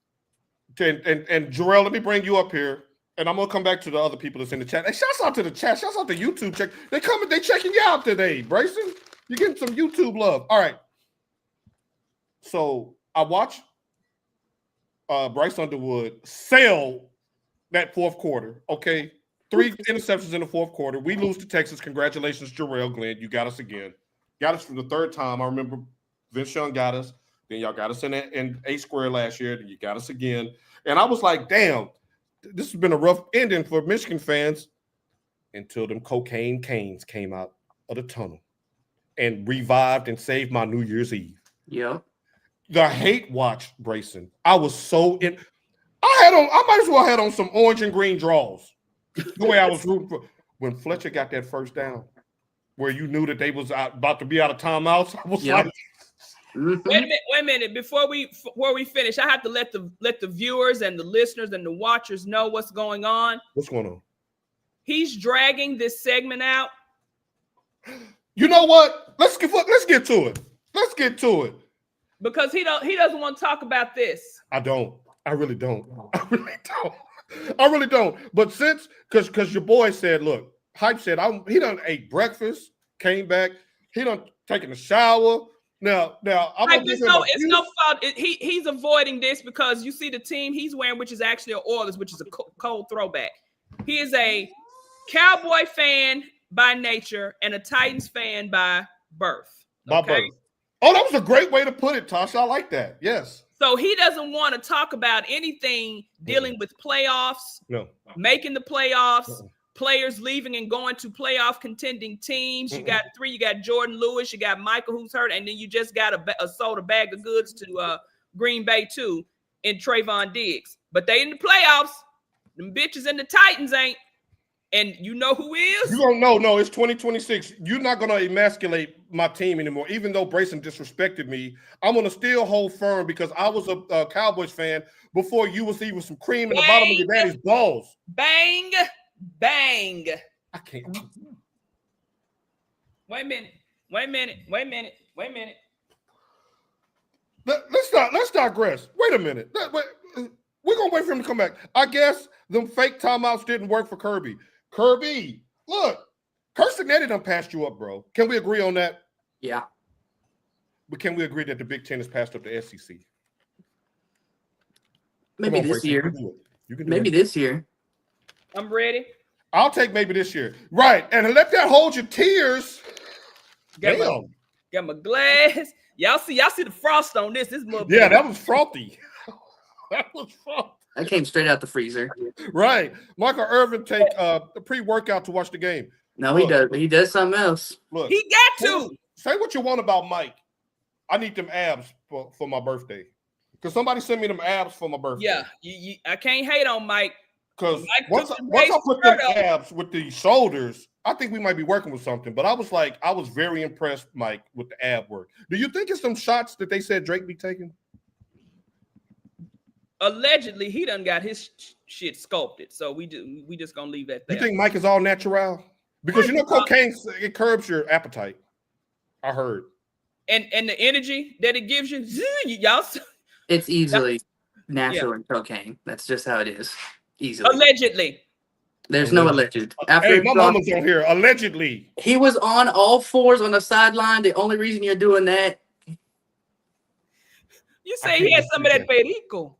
B: and Jarrell, let me bring you up here. And I'm gonna come back to the other people that's in the chat. Hey, shouts out to the chat. Shouts out to YouTube. They checking you out today, Brayson. You're getting some YouTube love. All right. So I watched Bryce Underwood sail that fourth quarter. Okay. 3 interceptions in the fourth quarter. We lose to Texas. Congratulations, Jarrell Glenn. You got us again. Got us for the third time. I remember Vince Young got us. Then y'all got us in A square last year. Then you got us again. And I was like, damn, this has been a rough ending for Michigan fans until them cocaine canes came out of the tunnel and revived and saved my New Year's Eve.
C: Yeah.
B: The hate watch, Brayson. I was so in. I might as well have on some orange and green draws. The way I was rooting for. When Fletcher got that first down, where you knew that they was about to be out of timeouts, I was like,
A: Wait a minute. Before we finish, I have to let the viewers and the listeners and the watchers know what's going on.
B: What's going on?
A: He's dragging this segment out.
B: You know what? Let's get to it. Let's get to it.
A: Because he doesn't want to talk about this.
B: I don't. I really don't. I really don't. But because your boy said, look, Hype said he done ate breakfast, came back, he done taken a shower. Now I'm gonna give him it's no fault.
A: He's avoiding this because you see the team he's wearing, which is actually an Oilers, which is a cold throwback. He is a Cowboy fan by nature and a Titans fan by birth.
B: By birth. Oh, that was a great way to put it, Tasha. I like that. Yes.
A: So he doesn't want to talk about anything dealing with playoffs, making the playoffs, players leaving and going to playoff contending teams. You got 3. You got Jordan Lewis. You got Michael, who's hurt, and then you just got sold a bag of goods to Green Bay too in Trayvon Diggs. But they in the playoffs. Them bitches and the Titans ain't. And you know who is?
B: You don't know. No, it's 2026. You're not going to emasculate my team anymore. Even though Brayson disrespected me, I'm going to still hold firm because I was a Cowboys fan before you was even some cream in the bottom of your daddy's balls.
A: Bang, bang.
B: I can't.
A: Wait a minute.
B: Let's digress. Wait a minute. We're going to wait for him to come back. I guess them fake timeouts didn't work for Kirby. Kirby, look, Kirsten Eddy done passed you up, bro. Can we agree on that?
C: Yeah.
B: But can we agree that the Big Ten has passed up the SEC?
C: Maybe this year.
B: You can do
C: maybe this year.
A: I'm ready.
B: I'll take maybe this year. Right. And let that hold your tears.
A: Got my glass. Y'all see the frost on this. This motherfucker.
B: Yeah, that was frothy. That was frothy.
C: That came straight out the freezer.
B: Right. Michael Irvin take a pre-workout to watch the game.
C: No, he does. He does something else.
B: Look,
A: he got to.
B: Say what you want about Mike. I need them abs for my birthday. Because somebody sent me them abs for my birthday.
A: Yeah, I can't hate on Mike.
B: Because once I put them abs with the shoulders, I think we might be working with something. But I was very impressed, Mike, with the ab work. Do you think it's some shots that they said Drake be taking?
A: Allegedly, he done got his shit sculpted. So we just gonna leave that there.
B: You think Mike is all natural? Because you know cocaine, it curbs your appetite. I heard.
A: And the energy that it gives you, y'all.
C: It's easily natural in cocaine. That's just how it is. Easily.
A: Allegedly.
C: There's no alleged.
B: Hey, my mama's on here. Allegedly.
C: He was on all fours on the sideline. The only reason you're doing that.
A: You say he had some of that perico.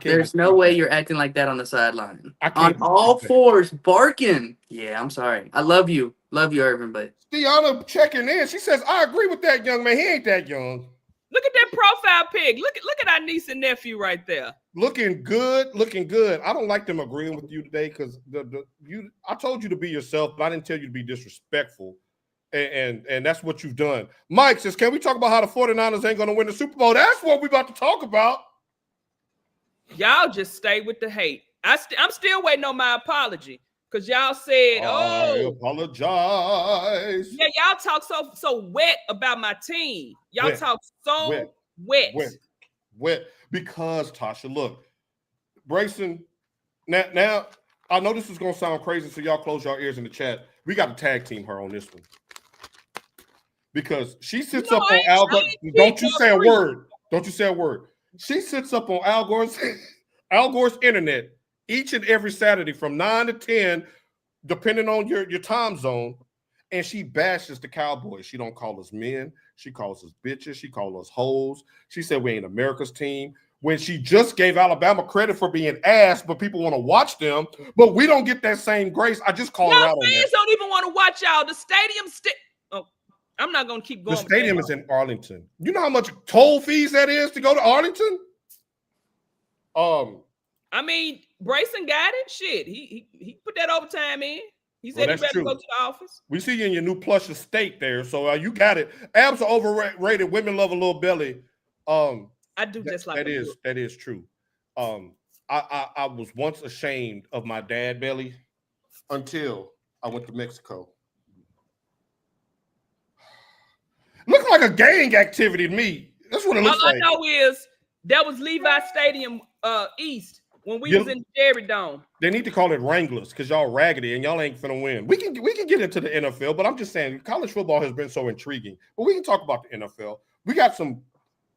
C: There's no way you're acting like that on the sideline. On all fours, barking. Yeah, I'm sorry. I love you. Love you, Irvin, but
B: Deanna checking in. She says, I agree with that young man. He ain't that young.
A: Look at that profile pic. Look at our niece and nephew right there.
B: Looking good. I don't like them agreeing with you today because I told you to be yourself, but I didn't tell you to be disrespectful. And that's what you've done. Mike says, can we talk about how the 49ers ain't going to win the Super Bowl? That's what we're about to talk about.
A: Y'all just stay with the hate. I'm still waiting on my apology because y'all said,
B: I apologize.
A: Yeah, y'all talk so wet about my team. Y'all talk so
B: wet. Because, Tasha, look, Brayson, now I know this is going to sound crazy, so y'all close your ears in the chat. We got to tag team her on this one. Because she sits up on Al Gore. Don't you say a word. Don't you say a word. She sits up on Al Gore's internet each and every Saturday from 9 to 10, depending on your time zone, and she bashes the Cowboys. She don't call us men. She calls us bitches. She calls us hoes. She said we ain't America's team. When she just gave Alabama credit for being ass, but people want to watch them, but we don't get that same grace. I just call her out on that.
A: Fans don't even want to watch y'all. The stadium I'm not going to keep going.
B: The stadium is in Arlington. You know how much toll fees that is to go to Arlington?
A: I mean, Brayson got it. Shit, he put that overtime in. He said he better go to the office.
B: We see you in your new plush estate there, so you got it. Abs are overrated. Women love a little belly.
A: I do just like
B: that is true. I was once ashamed of my dad belly until I went to Mexico. Look like a gang activity to me. That's what it looks like.
A: All I know is that was Levi Stadium East when we was in the Jerry Dome.
B: They need to call it Wranglers because y'all raggedy and y'all ain't finna win. We can get into the NFL, but I'm just saying college football has been so intriguing. But we can talk about the NFL. We got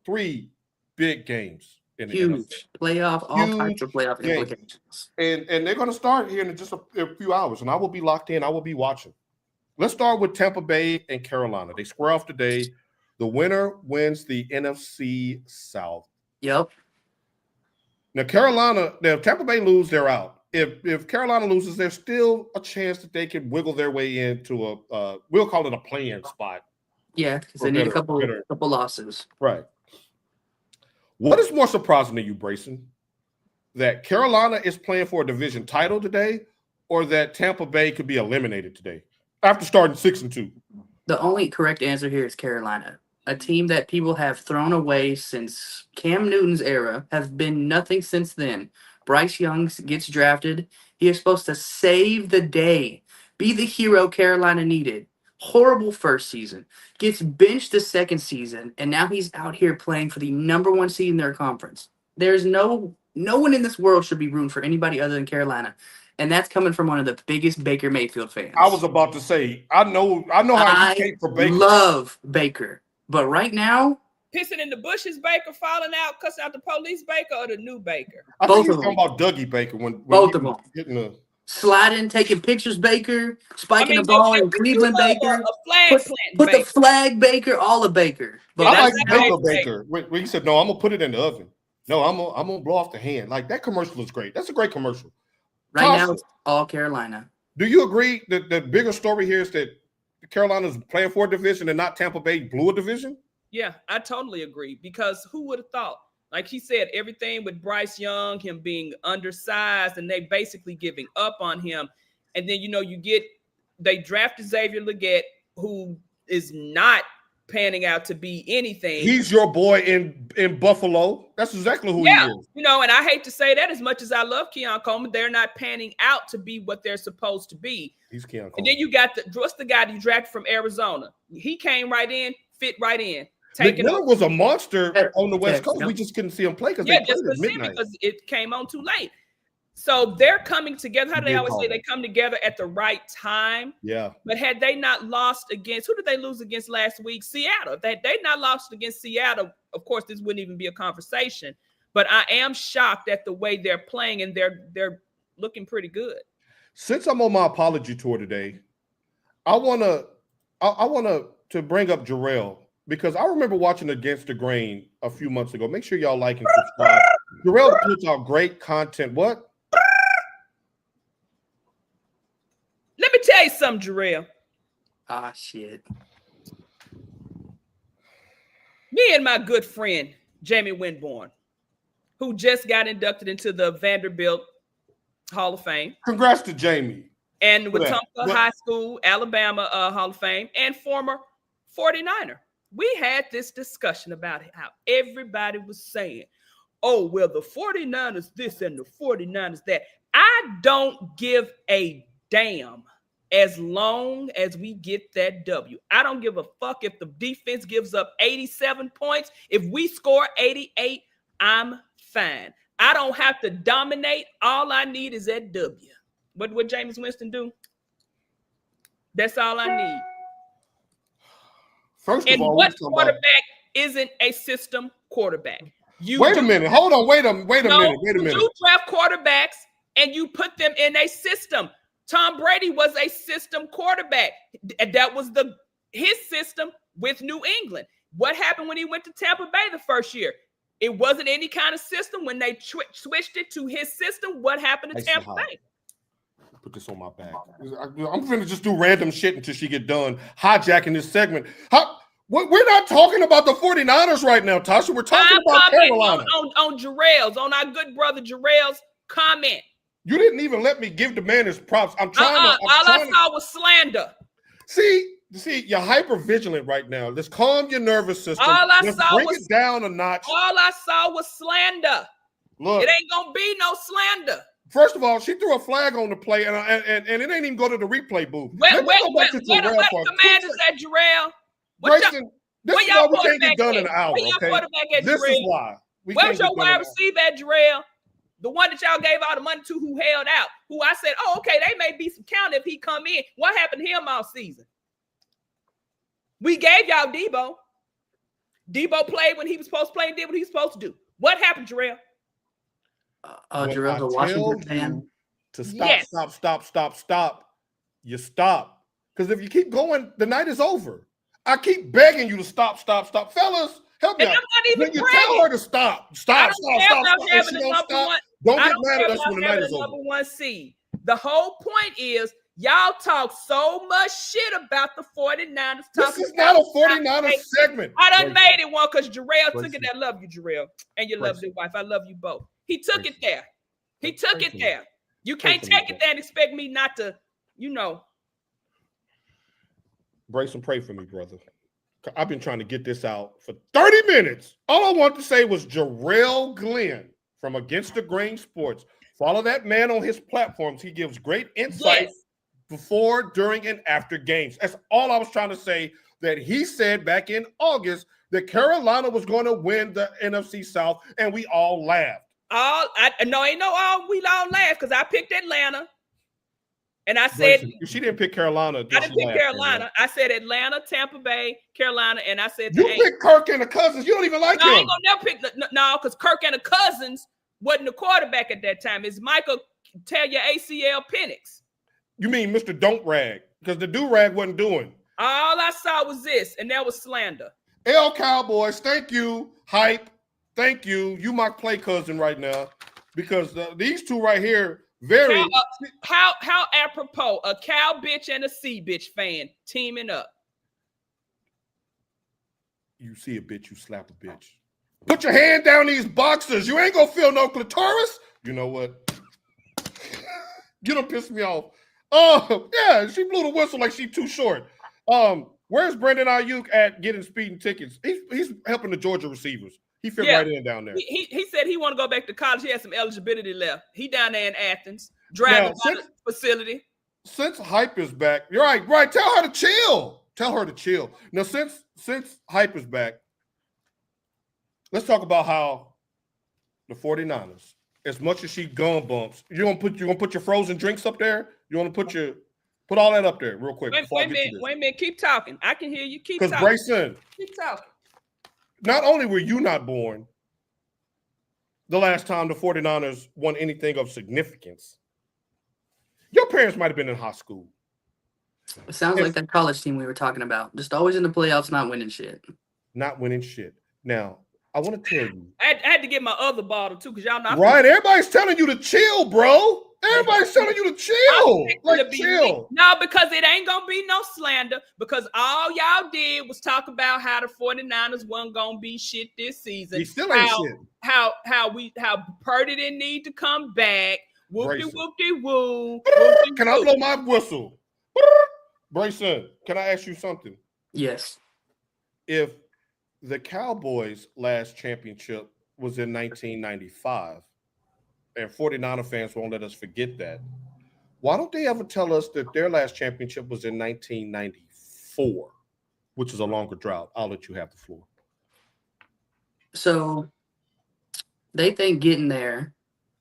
B: 3 big games in the NFL.
C: Playoff, all kinds of playoff implications.
B: And they're going to start here in just a few hours, and I will be locked in. I will be watching. Let's start with Tampa Bay and Carolina. They square off today. The winner wins the NFC South.
C: Yep.
B: Now, Tampa Bay lose, they're out. If Carolina loses, there's still a chance that they can wiggle their way into we'll call it a play-in spot.
C: Yeah, because they need a couple losses.
B: Right. What is more surprising to you, Brayson? That Carolina is playing for a division title today, or that Tampa Bay could be eliminated today after starting 6-2?
C: The only correct answer here is Carolina, a team that people have thrown away since Cam Newton's era, have been nothing since then. Bryce Young gets drafted. He is supposed to save the day, be the hero Carolina needed. Horrible first season, gets benched the second season, and now he's out here playing for the #1 seed in their conference. There's no one in this world should be rooting for anybody other than Carolina. And that's coming from one of the biggest Baker Mayfield fans.
B: I was about to say, I know how you came for Baker.
C: I love Baker. But right now,
A: pissing in the bushes Baker, falling out, cussing out the police Baker, or the new Baker?
B: I think he's talking about Dougie Baker when
C: both of them. Sliding, taking pictures Baker, spiking the ball in Cleveland Baker. Put the flag Baker, all of Baker.
B: But I like Baker. When he said, no, I'm going to put it in the oven. No, I'm going to blow off the hand. Like, that commercial is great. That's a great commercial.
C: Right now, it's all Carolina.
B: Do you agree that the bigger story here is that Carolina's playing for a division and not Tampa Bay blew a division?
A: Yeah, I totally agree, because who would have thought? Like he said, everything with Bryce Young, him being undersized, and they basically giving up on him. And then, they drafted Xavier Legette, who is not panning out to be anything.
B: He's your boy in Buffalo. That's exactly who he is.
A: You know, and I hate to say that as much as I love Keon Coleman, they're not panning out to be what they're supposed to be.
B: He's Keon Coleman.
A: And then you got what's the guy you drafted from Arizona? He came right in, fit right in.
B: Miller was a monster on the West Coast. We just couldn't see him play because
A: because it came on too late. So they're coming together. How do they always say they come together at the right time?
B: Yeah.
A: But had they not lost against, who did they lose against last week? Seattle. If they not lost against Seattle, of course, this wouldn't even be a conversation. But I am shocked at the way they're playing, and they're looking pretty good.
B: Since I'm on my apology tour today, I wanna to bring up Jarrell, because I remember watching Against the Grain a few months ago. Make sure y'all like and subscribe. Jarrell puts out great content. What?
A: Let me tell you something, Jarrell.
C: Ah, shit.
A: Me and my good friend, Jamie Winborn, who just got inducted into the Vanderbilt Hall of Fame.
B: Congrats to Jamie.
A: And Wetumpka High School, Alabama Hall of Fame, and former 49er. We had this discussion about how everybody was saying, oh, well, the 49ers this and the 49ers that. I don't give a damn as long as we get that W. I don't give a fuck if the defense gives up 87 points. If we score 88, I'm fine. I don't have to dominate. All I need is that W. What would Jameis Winston do? That's all I need.
B: First
A: of
B: all,
A: what quarterback isn't a system quarterback?
B: Wait a minute. Hold on. Wait a minute.
A: You draft quarterbacks and you put them in a system. Tom Brady was a system quarterback. That was his system with New England. What happened when he went to Tampa Bay the first year? It wasn't any kind of system. When they switched it to his system, what happened to Tampa Bay?
B: Put this on my back. I'm going to just do random shit until she get done hijacking this segment. We're not talking about the 49ers right now, Tasha. We're talking about Carolina.
A: On Jarrell's, on our good brother Jarrell's comment.
B: You didn't even let me give the man his props. I'm trying to.
A: I saw was slander.
B: See, you're hyper vigilant right now. Let's calm your nervous system. Bring it down a notch.
A: All I saw was slander.
B: Look,
A: it ain't gonna be no slander.
B: First of all, she threw a flag on the play, and it ain't even go to the replay booth.
A: Where the command is at, Jarrell?
B: Brayson, this is why we can't get done in an hour, okay? This is why.
A: Where's your wide receiver at, Jarrell? The one that y'all gave all the money to, who held out, who I said, oh, okay, they may be some count if he come in. What happened to him all season? We gave y'all Debo. Debo played when he was supposed to play and did what he was supposed to do. What happened, Jarrell?
C: Jarrell's a Washington fan.
B: To stop. You stop. Because if you keep going, the night is over. I keep begging you to stop. Fellas, help me out. When you tell her to stop. And she don't stop. Don't get mad at us when the night is over.
A: Number one seed. The whole point is y'all talk so much shit about the 49ers.
B: This is not a 49ers segment.
A: I done made it one because Jarrell took it there. I love you, Jarrell. And you love your wife. I love you both. He took it there. He took it there. You can't take it there and expect me not to,
B: Brayson, pray for me, brother. I've been trying to get this out for 30 minutes. All I wanted to say was Jarrell Glenn from Against the Grain Sports. Follow that man on his platforms. He gives great insight before, during, and after games. That's all I was trying to say, that he said back in August that Carolina was going to win the NFC South, and we all laughed.
A: We all laughed because I picked Atlanta. And I said
B: she didn't pick Carolina.
A: I didn't pick Carolina. I said Atlanta, Tampa Bay, Carolina, and I said
B: you picked Kirk and the Cousins. You don't even like him.
A: I ain't gonna never pick because Kirk and the Cousins wasn't the quarterback at that time. It's Michael tell your ACL Penix.
B: You mean Mr. Don't Rag? Because the do-rag wasn't doing.
A: All I saw was this, and that was slander.
B: L Cowboys, thank you. Hype, thank you. You my play cousin right now. Because these two right here,
A: how apropos, a cow bitch and a sea bitch fan teaming up.
B: You see a bitch, you slap a bitch. Put your hand down these boxers. You ain't gonna feel no clitoris. You know what? You don't piss me off. Oh, yeah, she blew the whistle like she too short. Where's Brandon Ayuk at getting speeding tickets? He's helping the Georgia receivers. He fit right in down there.
A: He said he want to go back to college. He has some eligibility left. He down there in Athens, driving by the facility.
B: Since Hype is back, you're right. Tell her to chill. Now, since Hype is back, let's talk about how the 49ers, as much as she gun bumps, you gonna put your frozen drinks up there? You want to put all that up there real quick?
A: Wait a minute. Keep talking. I can hear you. Keep talking.
B: Because Brayson,
A: keep talking.
B: Not only were you not born the last time the 49ers won anything of significance, your parents might have been in high school.
C: It sounds like that college team we were talking about. Just always in the playoffs, not winning shit.
B: Now, I want to tell you.
A: I had to get my other bottle, too, because y'all know.
B: Right, everybody's telling you to chill, bro. Everybody's telling you to chill. Chill.
A: No, because it ain't going to be no slander, because all y'all did was talk about how the 49ers wasn't going to be shit this season.
B: We still ain't shit.
A: How Purdy didn't need to come back. Whoop-de-whoop-de-woo.
B: Can I blow my whistle? Brayson, can I ask you something?
C: Yes.
B: If the Cowboys' last championship was in 1995, and 49er fans won't let us forget that, why don't they ever tell us that their last championship was in 1994, which is a longer drought? I'll let you have the floor.
C: So they think getting there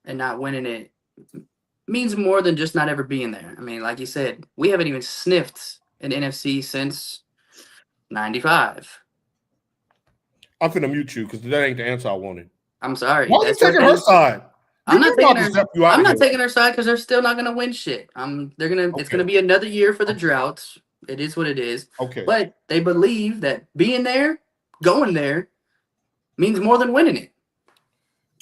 C: and not winning it means more than just not ever being there. I mean, like you said, we haven't even sniffed an NFC since 95.
B: I'm finna mute you because that ain't the answer I wanted.
C: I'm sorry.
B: Why are you taking her side?
C: I'm not taking her side because they're still not gonna win shit. It's gonna be another year for the droughts. It is what it is.
B: Okay.
C: But they believe that being there, going there, means more than winning it.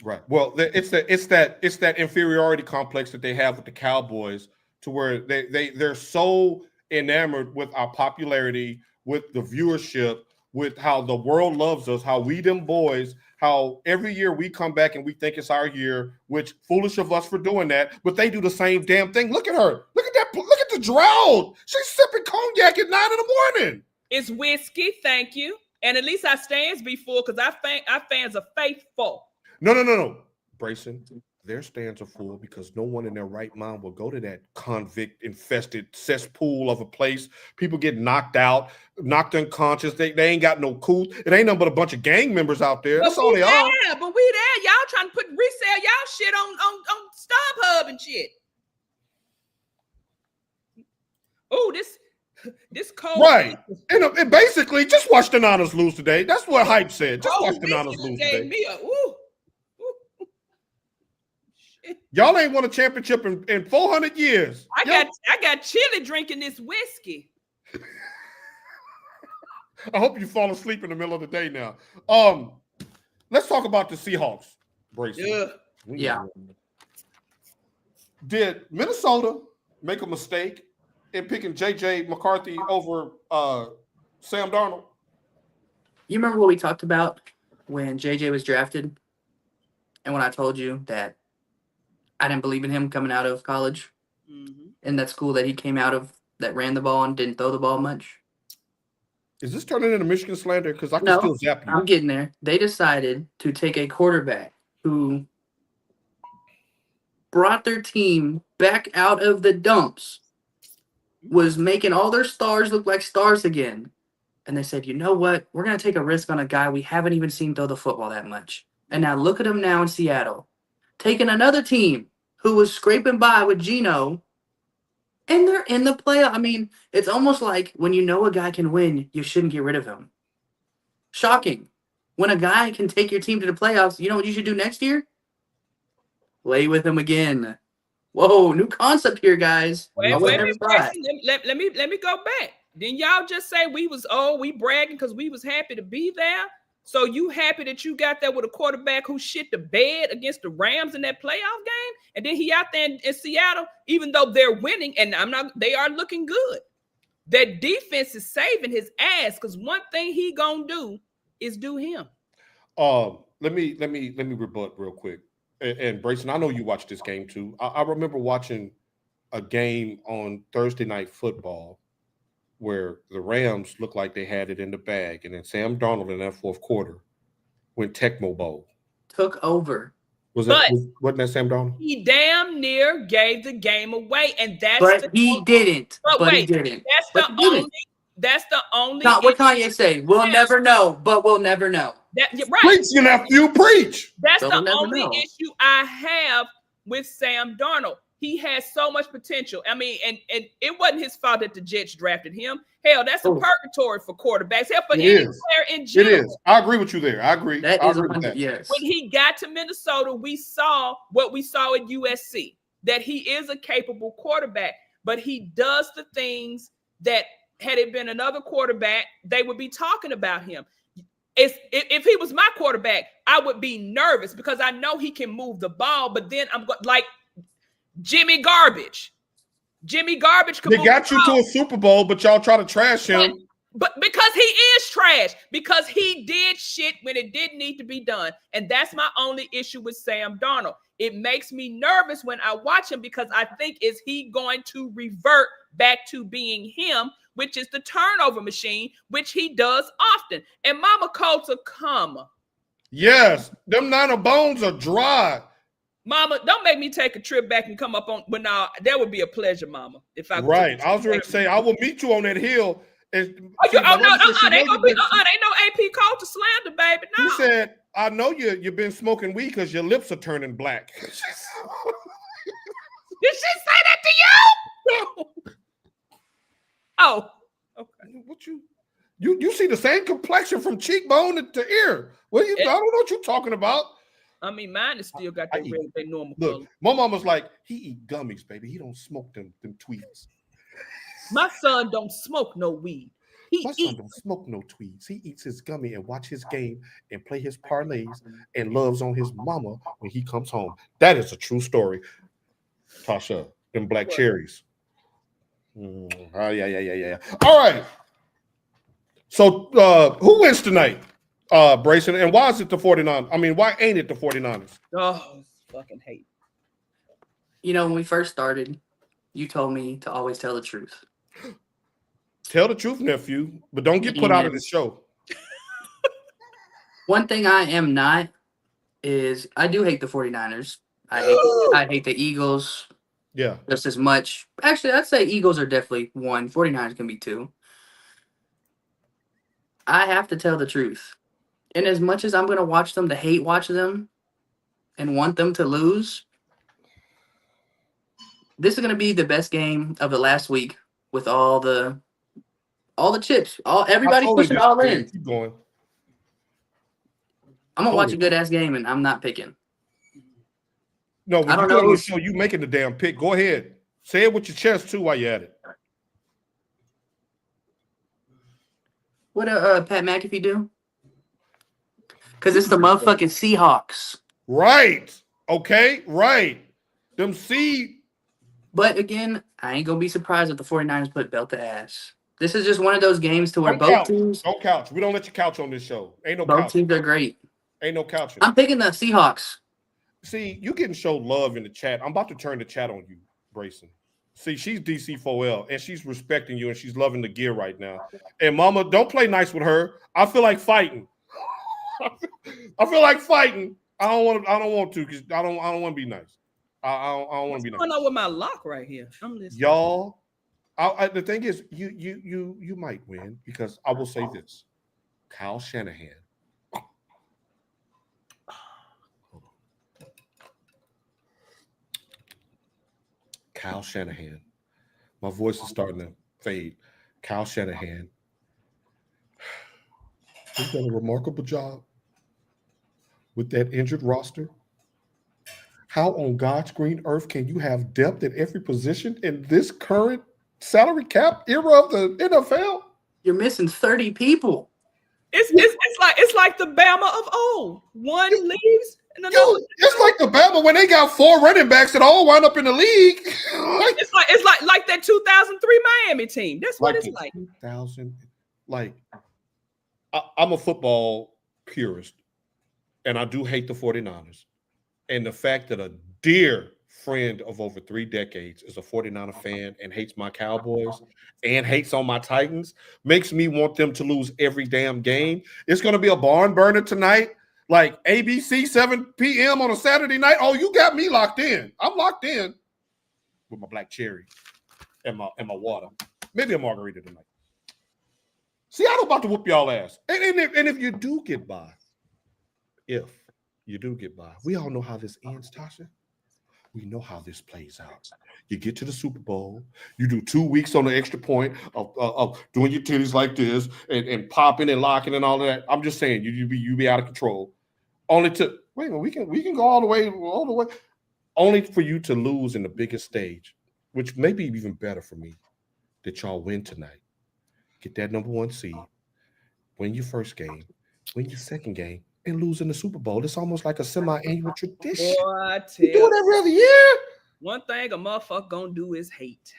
B: Right. Well, it's that inferiority complex that they have with the Cowboys, to where they're so enamored with our popularity, with the viewership, with how the world loves us, how we them boys, how every year we come back and we think it's our year, which foolish of us for doing that, but they do the same damn thing. Look at her. Look at that. Look at the drought. She's sipping cognac at 9 a.m.
A: It's whiskey, thank you. And at least our stands be full because our fans are faithful.
B: No. Brayson, their stands are full because no one in their right mind will go to that convict-infested cesspool of a place. People get knocked out, knocked unconscious. They ain't got no cool. It ain't nothing but a bunch of gang members out there. That's all they are.
A: But we there. Y'all trying to resell y'all shit on StubHub and shit. Oh, this cold.
B: Right. And basically, just watch the Niners lose today. That's what Hype said. Just watch the Niners lose today. Y'all ain't won a championship in 400 years.
A: I got chili drinking this whiskey.
B: I hope you fall asleep in the middle of the day now. Let's talk about the Seahawks, Brayson.
C: Yeah.
B: Did Minnesota make a mistake in picking J.J. McCarthy over Sam Darnold?
C: You remember what we talked about when J.J. was drafted? And when I told you that I didn't believe in him coming out of college in that school that he came out of that ran the ball and didn't throw the ball much.
B: Is this turning into Michigan slander? Because I can still zap you.
C: I'm getting there. They decided to take a quarterback who brought their team back out of the dumps, was making all their stars look like stars again. And they said, you know what? We're going to take a risk on a guy we haven't even seen throw the football that much. And now look at him now in Seattle. Taking another team who was scraping by with Geno, and they're in the playoff. I mean, it's almost like when you know a guy can win, you shouldn't get rid of him. Shocking. When a guy can take your team to the playoffs, you know what you should do next year? Play with him again. Whoa, new concept here, guys.
A: Wait, let me go back. Then y'all just say we bragging because we was happy to be there. So you happy that you got there with a quarterback who shit the bed against the Rams in that playoff game? And then he out there in Seattle, even though they're winning, and they are looking good. That defense is saving his ass because one thing he gonna do is do him.
B: Let me rebut real quick. And Brayson, I know you watched this game too. I remember watching a game on Thursday Night Football where the Rams looked like they had it in the bag, and then Sam Darnold in that fourth quarter went Tecmo Bowl.
C: Took over.
B: Wasn't that Sam Darnold?
A: He damn near gave the game away, and that's
C: But he didn't.
A: But
C: he didn't.
A: That's the only.
C: Not what Kanye say. We'll never know, but we'll never know.
A: Right.
B: Preach, your nephew, preach.
A: That's the only issue I have with Sam Darnold. He has so much potential. I mean, and it wasn't his fault that the Jets drafted him. Hell, that's a purgatory for quarterbacks. Hell, for any player in general.
B: It is. I agree with you there. I agree.
C: That is 100. Yes.
A: When he got to Minnesota, we saw what we saw at USC, that he is a capable quarterback, but he does the things that, had it been another quarterback, they would be talking about him. If he was my quarterback, I would be nervous because I know he can move the ball, but then I'm like Jimmy Garbage. Jimmy Garbage could
B: They got you to a Super Bowl, but y'all try to trash him.
A: But because he is trash, because he did shit when it didn't need to be done. And that's my only issue with Sam Darnold. It makes me nervous when I watch him because I think, is he going to revert back to being him, which is the turnover machine, which he does often. And Mama Colter, come.
B: Yes, them Niner bones are dry.
A: Mama, don't make me take a trip back and come up on. But now that would be a pleasure, Mama. If I
B: right, I was going to say I will meet you on that hill.
A: No, ain't no AP call to slander, baby. No.
B: He said, "I know you've been smoking weed because your lips are turning black."
A: Did she say that to you? Oh, okay.
B: What you see the same complexion from cheekbone to ear? I don't know what you're talking about.
A: I mean, mine is still got that red, they normal
B: look,
A: color.
B: My mom was like, he eat gummies, baby. He don't smoke them tweeds.
A: My son don't smoke no weed.
B: My son don't smoke no tweeds. He eats his gummy and watch his game and play his parlays and loves on his mama when he comes home. That is a true story. Tasha, them black cherries. Yeah. All right. So who wins tonight? Brayson, and why is it the 49ers? I mean, why ain't it the 49ers?
A: Oh, fucking hate.
C: You know, when we first started, you told me to always tell the truth.
B: Tell the truth, nephew, but don't get put out of the show.
C: One thing I am not is I do hate the 49ers. I hate the Eagles.
B: Yeah.
C: Just as much. Actually, I'd say Eagles are definitely 1. 49ers can be 2. I have to tell the truth. And as much as I'm going to watch them, to hate watch them and want them to lose, this is going to be the best game of the last week with all the chips. Everybody pushing all in.
B: Keep going.
C: I'm going to watch a good-ass game, and I'm not picking.
B: No, when you go on the show, you making the damn pick. Go ahead. Say it with your chest, too, while you're at it.
C: What Pat McAfee do? Because it's the motherfucking Seahawks.
B: Right. Okay. Right. Them
C: But again, I ain't going to be surprised if the 49ers put belt to ass. This is just one of those games to where both teams.
B: Don't couch. We don't let you couch on this show. Ain't no
C: both
B: couch.
C: Teams are great.
B: Ain't no couching.
C: I'm picking the Seahawks.
B: See, you getting show love in the chat. I'm about to turn the chat on you, Brayson. See, she's DC4L, and she's respecting you, and she's loving the gear right now. And Mama, don't play nice with her. I feel like fighting. I feel like fighting. I don't want to because I don't want to be nice. I don't want to be nice.
A: What's going on with my lock right here? I'm listening.
B: Y'all, the thing is, you might win because I will say this: Kyle Shanahan. Kyle Shanahan. My voice is starting to fade. Kyle Shanahan. He's done a remarkable job with that injured roster. How on God's green earth can you have depth at every position in this current salary cap era of the NFL?
C: You're missing 30 people.
A: It's like the Bama of old. One leaves and another.
B: It's like the Bama when they got 4 running backs that all wind up in the league.
A: it's like that 2003 Miami team. That's what it's like.
B: 2000, I'm a football purist, and I do hate the 49ers. And the fact that a dear friend of over 3 decades is a 49er fan and hates my Cowboys and hates on my Titans, makes me want them to lose every damn game. It's going to be a barn burner tonight, like ABC 7 p.m. on a Saturday night. Oh, you got me locked in. I'm locked in with my black cherry and my water. Maybe a margarita tonight. Seattle about to whoop y'all ass. And if you do get by, we all know how this ends, Tasha. We know how this plays out. You get to the Super Bowl. You do 2 weeks on the extra point of doing your titties like this and popping and locking and all of that. I'm just saying you be out of control. Only to wait a minute, we can go all the way. Only for you to lose in the biggest stage, which may be even better for me, that y'all win tonight. Get that number 1 seed, win your first game, win your second game, and lose in the Super Bowl. It's almost like a semi-annual tradition.
A: Boy,
B: You do it every other year.
A: One thing a motherfucker gonna do is hate.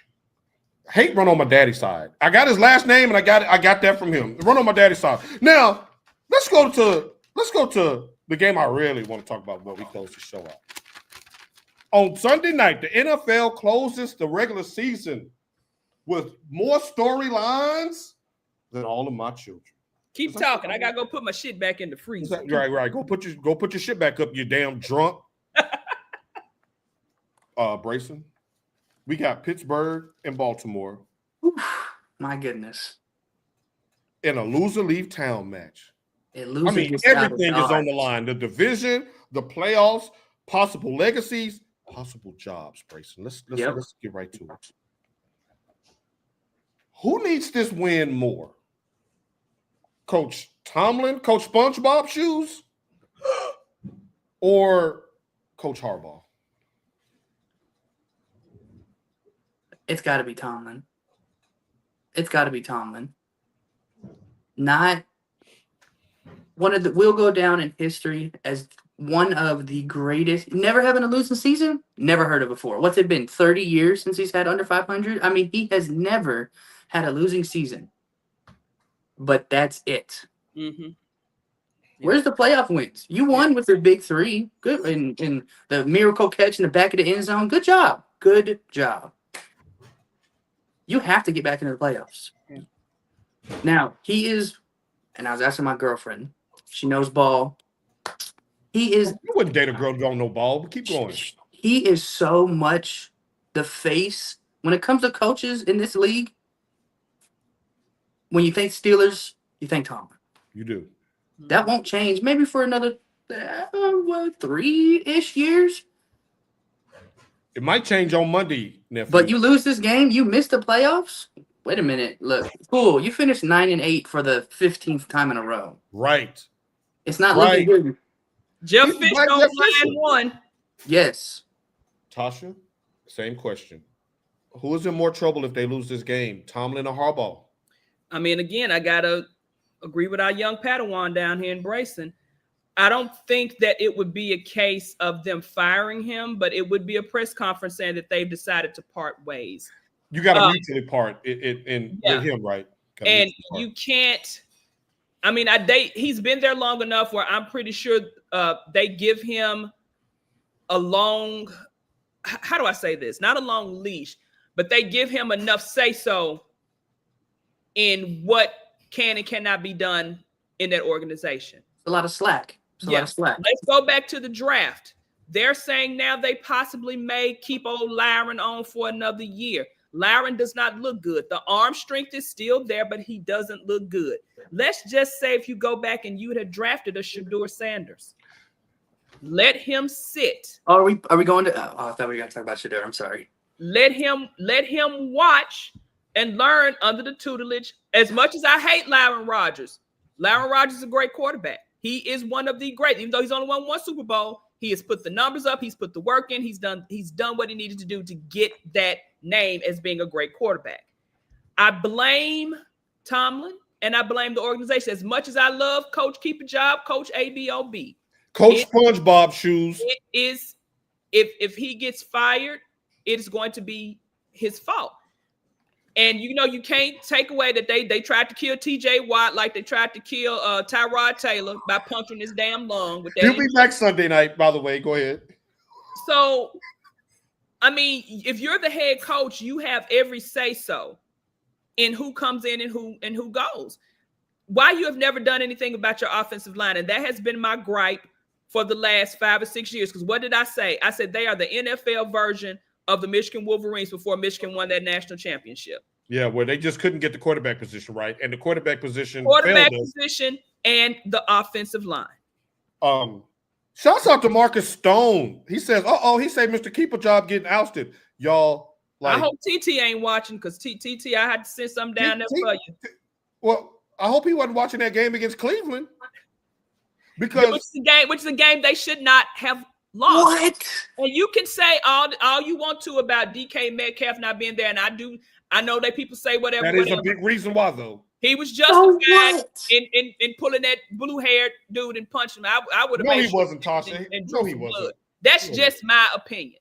B: Hate run on my daddy's side. I got his last name, and I got that from him. Run on my daddy's side. Now, let's go to the game I really want to talk about before we close the show out. On Sunday night, the NFL closes the regular season with more storylines than all of my children.
A: Keep talking. I gotta go put my shit back in the freezer.
B: Right. Go put your shit back up, you damn drunk. Brayson, we got Pittsburgh and Baltimore.
C: Oof, my goodness.
B: In a loser leave town match.
C: Everything
B: is on the line. The division, the playoffs, possible legacies, possible jobs, Brayson. Let's get right to it. Who needs this win more? Coach Tomlin, Coach SpongeBob Shoes, or Coach Harbaugh?
C: It's got to be Tomlin. Not one of the will go down in history as one of the greatest. Never having a losing season? Never heard of before. What's it been? 30 years since he's had under 500? I mean, he has never had a losing season. But that's it.
A: Mm-hmm.
C: Where's the playoff wins? You won with the big 3. Good. And the miracle catch in the back of the end zone. Good job. You have to get back into the playoffs.
A: Yeah.
C: Now, he is, and I was asking my girlfriend, she knows ball. He is.
B: You wouldn't date a girl who don't know ball, but keep going.
C: He is so much the face. When it comes to coaches in this league, when you think Steelers, you think Tomlin.
B: You do.
C: That won't change. Maybe for another 3-ish years.
B: It might change on Monday, nephew.
C: But you lose this game, you miss the playoffs? Wait a minute. Look, cool. You finished 9-8 for the 15th time in a row.
B: Right.
C: It's not looking good.
A: Jeff Fish don't fly in one.
C: Yes.
B: Tasha, same question. Who is in more trouble if they lose this game, Tomlin or Harbaugh?
A: I mean, again, I gotta agree with our young Padawan down here in Brayson. I don't think that it would be a case of them firing him, but it would be a press conference saying that they've decided to part ways.
B: You got to mutually part with him, right?
A: And you can't. I mean, he's been there long enough where I'm pretty sure they give him a long. How do I say this? Not a long leash, but they give him enough say-so in what can and cannot be done in that organization.
C: A lot of slack.
A: Let's go back to the draft. They're saying now they possibly may keep old Lyron on for another year. Lyron does not look good. The arm strength is still there, but he doesn't look good. Let's just say if you go back and you would have drafted a Shedeur Sanders. Let him sit.
C: Are we going to? I thought we were going to talk about Shedeur. I'm sorry.
A: Let him watch and learn under the tutelage. As much as I hate Lyron Rodgers is a great quarterback. He is one of the great. Even though he's only won 1 Super Bowl, he has put the numbers up. He's put the work in. He's done what he needed to do to get that name as being a great quarterback. I blame Tomlin and I blame the organization. As much as I love Coach Keep a Job, Coach ABOB.
B: Coach SpongeBob Shoes.
A: It is, if he gets fired, it is going to be his fault. And you can't take away that they tried to kill TJ Watt like they tried to kill Tyrod Taylor by puncturing his damn lung with that.
B: He'll be back Sunday night, by the way. Go ahead.
A: So I mean, if you're the head coach, you have every say-so in who comes in and who goes. Why you have never done anything about your offensive line, and that has been my gripe for the last 5 or 6 years. Because what did I say? I said they are the NFL version of the Michigan Wolverines before Michigan won that national championship.
B: Yeah, where they just couldn't get the quarterback position right, and the quarterback position
A: and the offensive line.
B: Shouts out to Marcus Stone. He says, he said Mr. Keeper Job getting ousted. Y'all, like,
A: I hope TT ain't watching, because TT, I had to send something down there for you.
B: Well, I hope he wasn't watching that game against Cleveland, because
A: which is a game they should not have lost.
C: What?
A: And you can say all you want to about DK Metcalf not being there, and I know that people say whatever.
B: That is a big reason why, though.
A: He was justified in pulling that blue-haired dude and punching him. I would have made
B: he wasn't, Tasha. No, he wasn't.
A: Blood. That's just my opinion.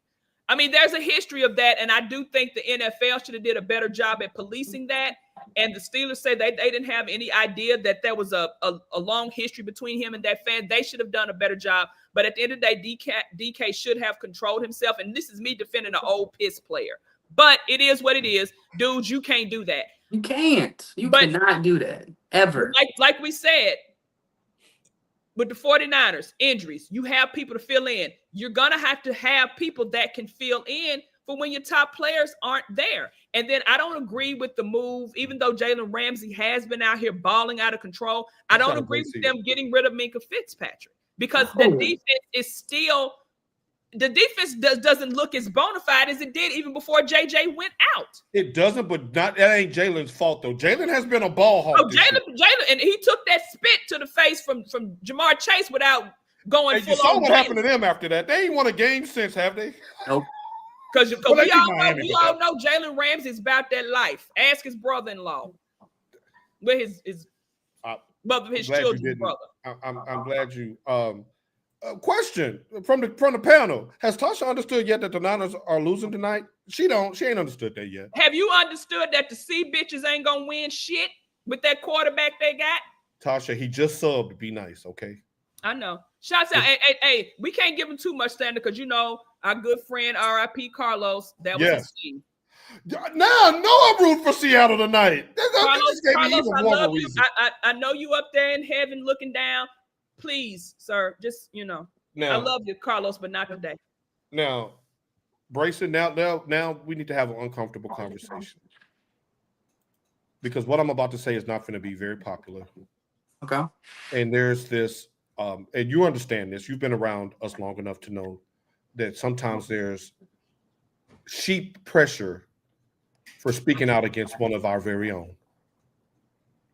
A: I mean, there's a history of that, and I do think the NFL should have did a better job at policing that. And the Steelers say they didn't have any idea that there was a long history between him and that fan. They should have done a better job. But at the end of the day, DK should have controlled himself. And this is me defending an old piss player. But it is what it is. Dudes, you can't do that.
C: You can't. You cannot do that, ever.
A: Like we said, with the 49ers, injuries, you have people to fill in. You're going to have people that can fill in for when your top players aren't there. And then I don't agree with the move, even though Jalen Ramsey has been out here balling out of control. I don't agree with them getting rid of Minkah Fitzpatrick, because the defense is still – the defense doesn't look as bona fide as it did even before JJ went out.
B: It doesn't, but that ain't Jalen's fault, though. Jalen has been a ball hawk.
A: Oh, Jalen, and he took that spit to the face from Jamar Chase without going full on.
B: You saw what happened to them after that. They ain't won a game since, have they?
C: Nope.
A: Because we all know Jalen Ramsey's about that life. Ask his brother-in-law. With his children's brother.
B: I'm glad you question from the panel. Has Tasha understood yet that the Niners are losing tonight? She ain't understood that yet.
A: Have you understood that the C bitches ain't gonna win shit with that quarterback they got?
B: Tasha, he just subbed. Be nice, okay?
A: I know. Shouts out. Hey, we can't give him too much standard, because our good friend R.I.P. Carlos, that was his team.
B: Now I know I'm rooting for Seattle tonight.
A: Carlos, I love you. I know you up there in heaven looking down. Please, sir, just, now, I love you, Carlos, but not today.
B: Now, Brayson, now we need to have an uncomfortable conversation, because what I'm about to say is not going to be very popular.
C: Okay.
B: And there's this, and you understand this. You've been around us long enough to know that sometimes there's sheep pressure for speaking out against one of our very own.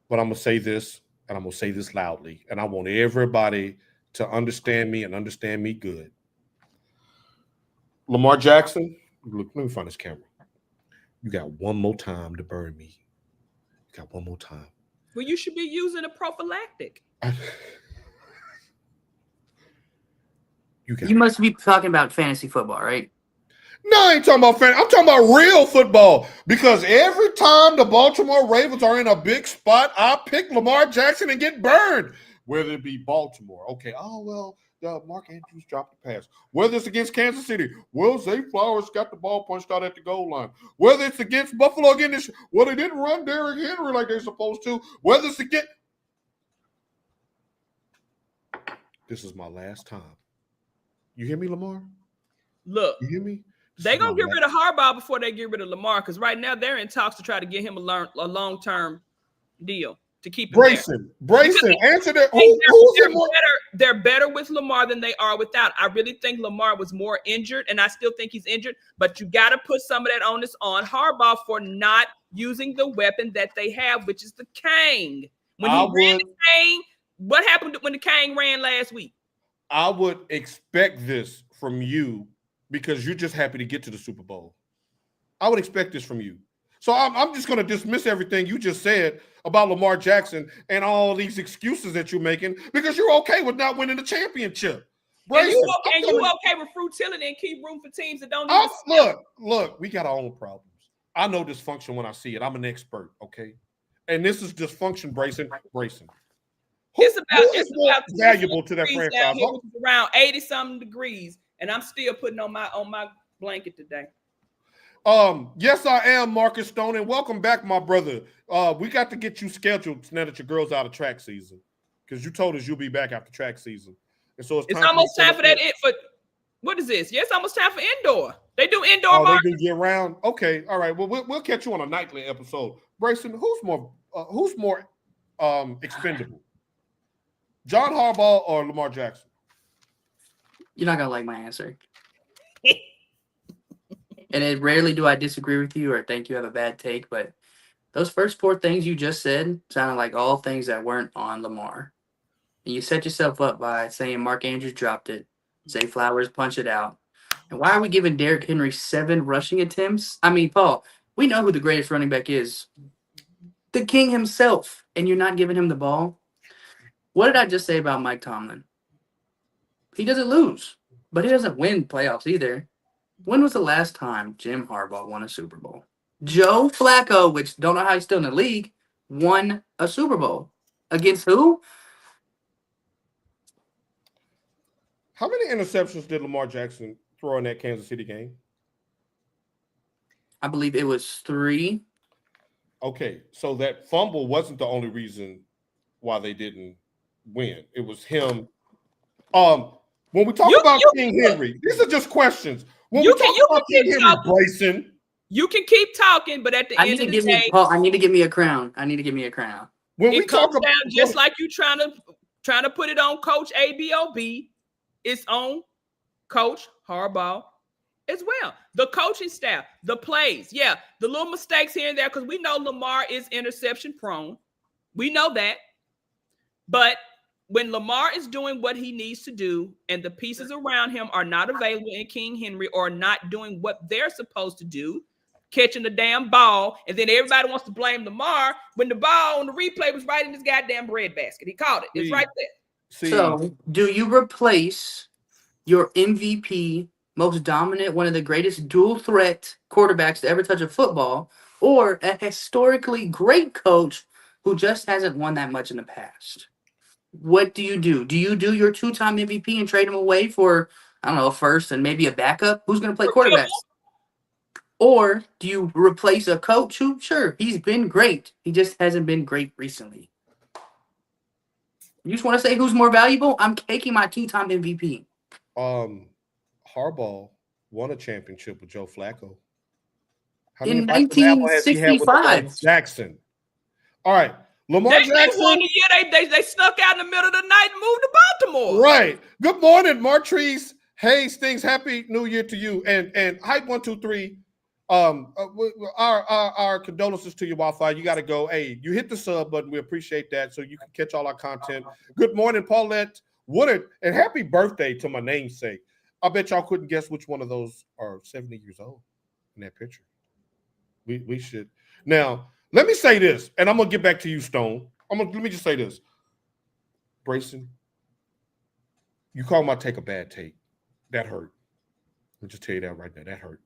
B: But I'm going to say this, and I'm going to say this loudly, and I want everybody to understand me and understand me good. Lamar Jackson, look, let me find this camera. You got one more time to burn me. You got one more time.
A: Well, you should be using a prophylactic.
C: You must be talking about fantasy football, right?
B: No, I ain't talking about fantasy. I'm talking about real football, because every time the Baltimore Ravens are in a big spot, I pick Lamar Jackson and get burned. Whether it be Baltimore, okay, Mark Andrews dropped the pass. Whether it's against Kansas City, Zay Flowers got the ball punched out at the goal line. Whether it's against Buffalo again, they didn't run Derrick Henry like they're supposed to. Whether it's against – this is my last time. You hear me, Lamar?
A: Look.
B: You hear me?
A: They're going to get rid of Harbaugh before they get rid of Lamar, because right now they're in talks to try to get him a long-term deal to keep him
B: Brayson, answer that.
A: They're better with Lamar than they are without. I really think Lamar was more injured, and I still think he's injured, but you got to put some of that onus on Harbaugh for not using the weapon that they have, which is the cane. When he ran the cane, what happened when the cane ran last week?
B: I would expect this from you, because you're just happy to get to the Super Bowl. I would expect this from you. So I'm just going to dismiss everything you just said about Lamar Jackson and all these excuses that you're making, because you're okay with not winning the championship.
A: Brayson, and you okay with futility and keep room for teams that don't even
B: Look, we got our own problems. I know dysfunction when I see it. I'm an expert, okay? And this is dysfunction, Brayson.
A: It's about
B: valuable to that franchise.
A: Around 80-something degrees. And I'm still putting on my blanket today.
B: Yes, I am Marcus Stone, and welcome back, my brother. We got to get you scheduled now that your girl's out of track season, because you told us you'll be back after track season, and so
A: It's almost time for that. What is this? Yes, almost time for indoor. They do indoor.
B: Oh, they do year round. Okay, all right. Well, we'll catch you on a nightly episode. Brayson, who's more expendable, John Harbaugh or Lamar Jackson?
C: You're not gonna like my answer. And rarely do I disagree with you or think you have a bad take, but those first 4 things you just said sounded like all things that weren't on Lamar. And you set yourself up by saying Mark Andrews dropped it, Zay Flowers punch it out. And why are we giving Derrick Henry 7 rushing attempts? I mean, Paul, we know who the greatest running back is. The king himself. And you're not giving him the ball? What did I just say about Mike Tomlin? He doesn't lose, but he doesn't win playoffs either. When was the last time Jim Harbaugh won a Super Bowl? Joe Flacco, which don't know how he's still in the league, won a Super Bowl. Against who?
B: How many interceptions did Lamar Jackson throw in that Kansas City game?
C: I believe it was 3.
B: Okay, so that fumble wasn't the only reason why they didn't win. It was him. When we talk about King Henry, these are just questions. When we talk about King Henry, Brayson,
A: you can keep talking, but at the end of the day,
C: Paul, I need to give me a crown. When
A: it comes down just like you trying to put it on Coach ABOB, it's on Coach Harbaugh as well. The coaching staff, the plays, the little mistakes here and there, because we know Lamar is interception prone. We know that. But when Lamar is doing what he needs to do and the pieces around him are not available in King Henry or not doing what they're supposed to do, catching the damn ball, and then everybody wants to blame Lamar when the ball on the replay was right in his goddamn breadbasket. He caught it. It's right there.
C: So, do you replace your MVP, most dominant, one of the greatest dual threat quarterbacks to ever touch a football, or a historically great coach who just hasn't won that much in the past? What do you do? Do you do your 2-time MVP and trade him away for, I don't know, a first and maybe a backup? Who's going to play quarterback? Or do you replace a coach who, sure, he's been great. He just hasn't been great recently. You just want to say who's more valuable? I'm taking my 2-time MVP.
B: Harbaugh won a championship with Joe Flacco.
C: In 1965.
B: Jackson. All right. Lamar Jackson.
A: They won the year they snuck out in the middle of the night and moved to Baltimore.
B: Right. Good morning, Martrice Hastings. Happy New Year to you. And Hype 123. Our condolences to your Wi-Fi. You got to go. Hey, you hit the sub button. We appreciate that, so you can catch all our content. Good morning, Paulette Woodard, and happy birthday to my namesake. I bet y'all couldn't guess which one of those are 70 years old in that picture. We should now. Let me say this, and I'm gonna get back to you, Stone. Let me just say this, Brayson. You called my take a bad take. That hurt. Let me just tell you that right now. That hurt.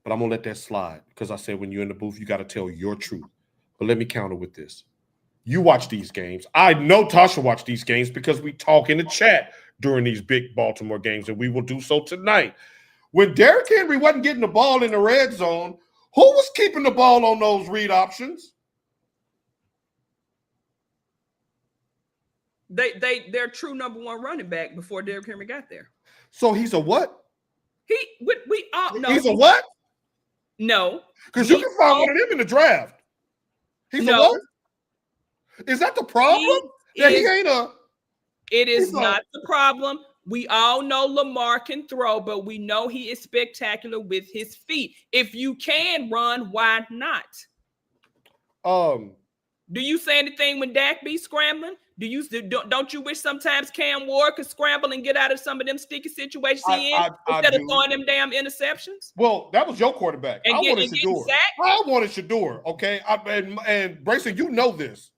B: But I'm going to let that slide because I said when you're in the booth, you got to tell your truth. But let me counter with this. You watch these games. I know Tasha watched these games because we talk in the chat during these big Baltimore games, and we will do so tonight. When Derrick Henry wasn't getting the ball in the red zone, who was keeping the ball on those read options?
A: They're true number 1 running back before Derrick Henry got there.
B: So he's a what?
A: We all know.
B: He's a what?
A: No.
B: Because you can find one of them in the draft. He's a what? Is that the problem? It is
A: not the problem. We all know Lamar can throw, but we know he is spectacular with his feet. If you can run, why not? Do you say anything when Dak be scrambling? Don't you wish sometimes Cam Ward could scramble and get out of some of them sticky situations instead of throwing them damn interceptions?
B: Well, that was your quarterback. I wanted Shador. Okay, and Brayson, you know this.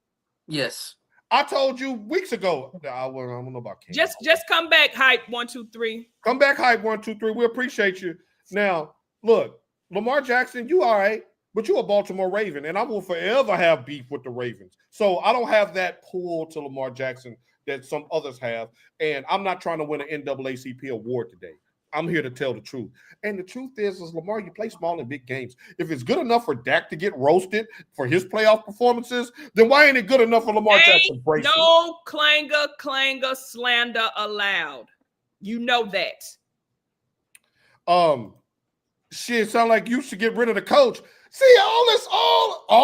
C: Yes.
B: I told you weeks ago. I don't know about Cam.
A: Just come back, Hype 123.
B: Come back, Hype 123. We appreciate you. Now, look, Lamar Jackson, you all right. But you're a Baltimore Raven, and I will forever have beef with the Ravens. So I don't have that pull to Lamar Jackson that some others have, and I'm not trying to win an NAACP award today. I'm here to tell the truth. And the truth is Lamar, you play small in big games. If it's good enough for Dak to get roasted for his playoff performances, then why ain't it good enough for Lamar Jackson? Brayson?
A: No clanger, slander allowed. You know that.
B: Shit, sound like you should get rid of the coach. See,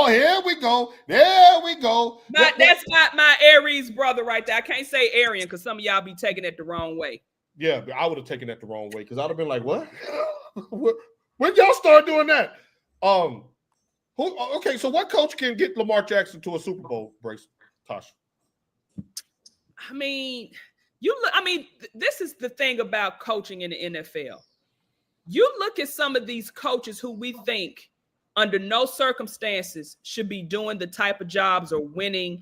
B: here we go. There we go.
A: That's not my Aries brother right there. I can't say Arian because some of y'all be taking it the wrong way.
B: Yeah, I would have taken that the wrong way because I'd have been like, what? When y'all start doing that? Okay, so what coach can get Lamar Jackson to a Super Bowl, Brayson? Tasha?
A: I mean, this is the thing about coaching in the NFL. You look at some of these coaches who we think under no circumstances should be doing the type of jobs or winning.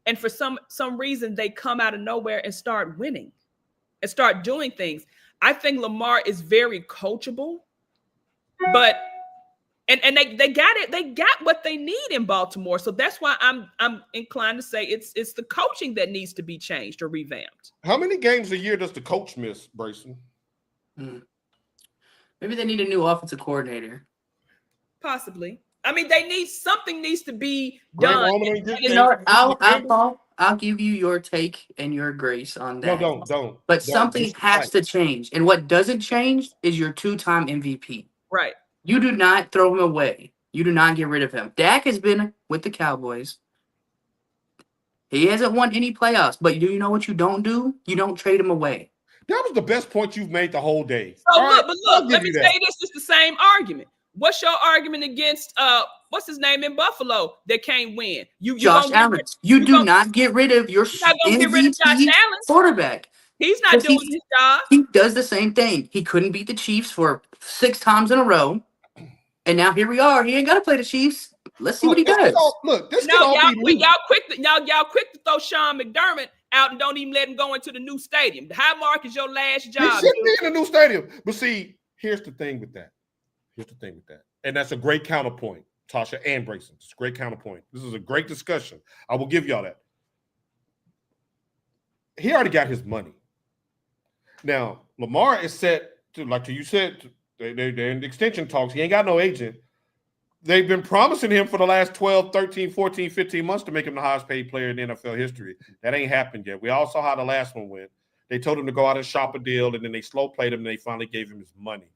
A: And for some reason, they come out of nowhere and start winning and start doing things. I think Lamar is very coachable, but and they got it. They got what they need in Baltimore. So that's why I'm inclined to say it's the coaching that needs to be changed or revamped.
B: How many games a year does the coach miss, Brayson?
C: Maybe they need a new offensive coordinator.
A: Possibly. I mean, something needs to be done.
C: I'll give you your take and your grace on that.
B: No, don't.
C: But something has to change. And what doesn't change is your 2-time MVP.
A: Right.
C: You do not throw him away. You do not get rid of him. Dak has been with the Cowboys. He hasn't won any playoffs. But do you know what you don't do? You don't trade him away.
B: That was the best point you've made the whole day.
A: So look, let me say this. It's the same argument. What's your argument against what's his name in Buffalo that can't win?
C: Josh Allen. You do not get rid of your MVP quarterback.
A: He's not doing his job.
C: He does the same thing. He couldn't beat the Chiefs for 6 times in a row. And now here we are. He ain't got to play the Chiefs. Let's see what he does.
A: Y'all quick to throw Sean McDermott out and don't even let him go into the new stadium. The high mark is your last job.
B: He shouldn't be in the new stadium. But see, here's the thing with that. And that's a great counterpoint, Tasha and Brayson. It's a great counterpoint. This is a great discussion. I will give y'all that. He already got his money. Now, Lamar is set to, like you said, they're in the extension talks. He ain't got no agent. They've been promising him for the last 12, 13, 14, 15 months to make him the highest paid player in NFL history. That ain't happened yet. We all saw how the last one went. They told him to go out and shop a deal, and then they slow played him, and they finally gave him his money.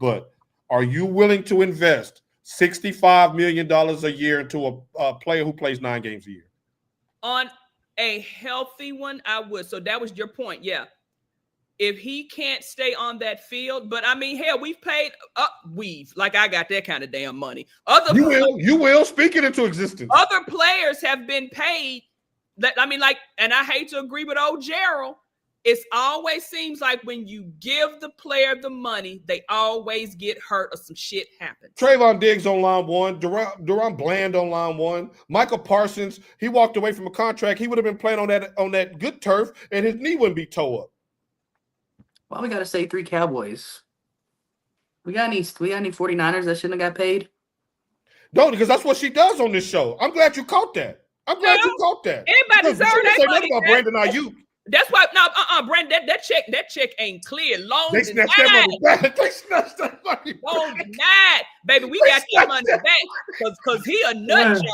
B: But are you willing to invest $65 million a year into a player who plays 9 games a year?
A: On a healthy one, I would. So that was your point. Yeah. If he can't stay on that field, but I mean, hell, we've paid like I got that kind of damn money.
B: You will speak it into existence.
A: Other players have been paid. And I hate to agree with old Gerald. It always seems like when you give the player the money, they always get hurt or some shit happens.
B: Trayvon Diggs on line 1, Duran Bland on line 1, Michael Parsons, he walked away from a contract. He would have been playing on that good turf, and his knee wouldn't be toe up.
C: Well, we got to say 3 Cowboys. We got any 49ers that shouldn't have got paid?
B: No, because that's what she does on this show. I'm glad you caught that.
A: Everybody deserves that
B: say
A: money.
B: About Brandon Ayuk.
A: That's why Brandon, that check ain't clear.
B: They snatched that money back. They snatched that money
A: back. Denied. Baby, we got that money back because he a nut job.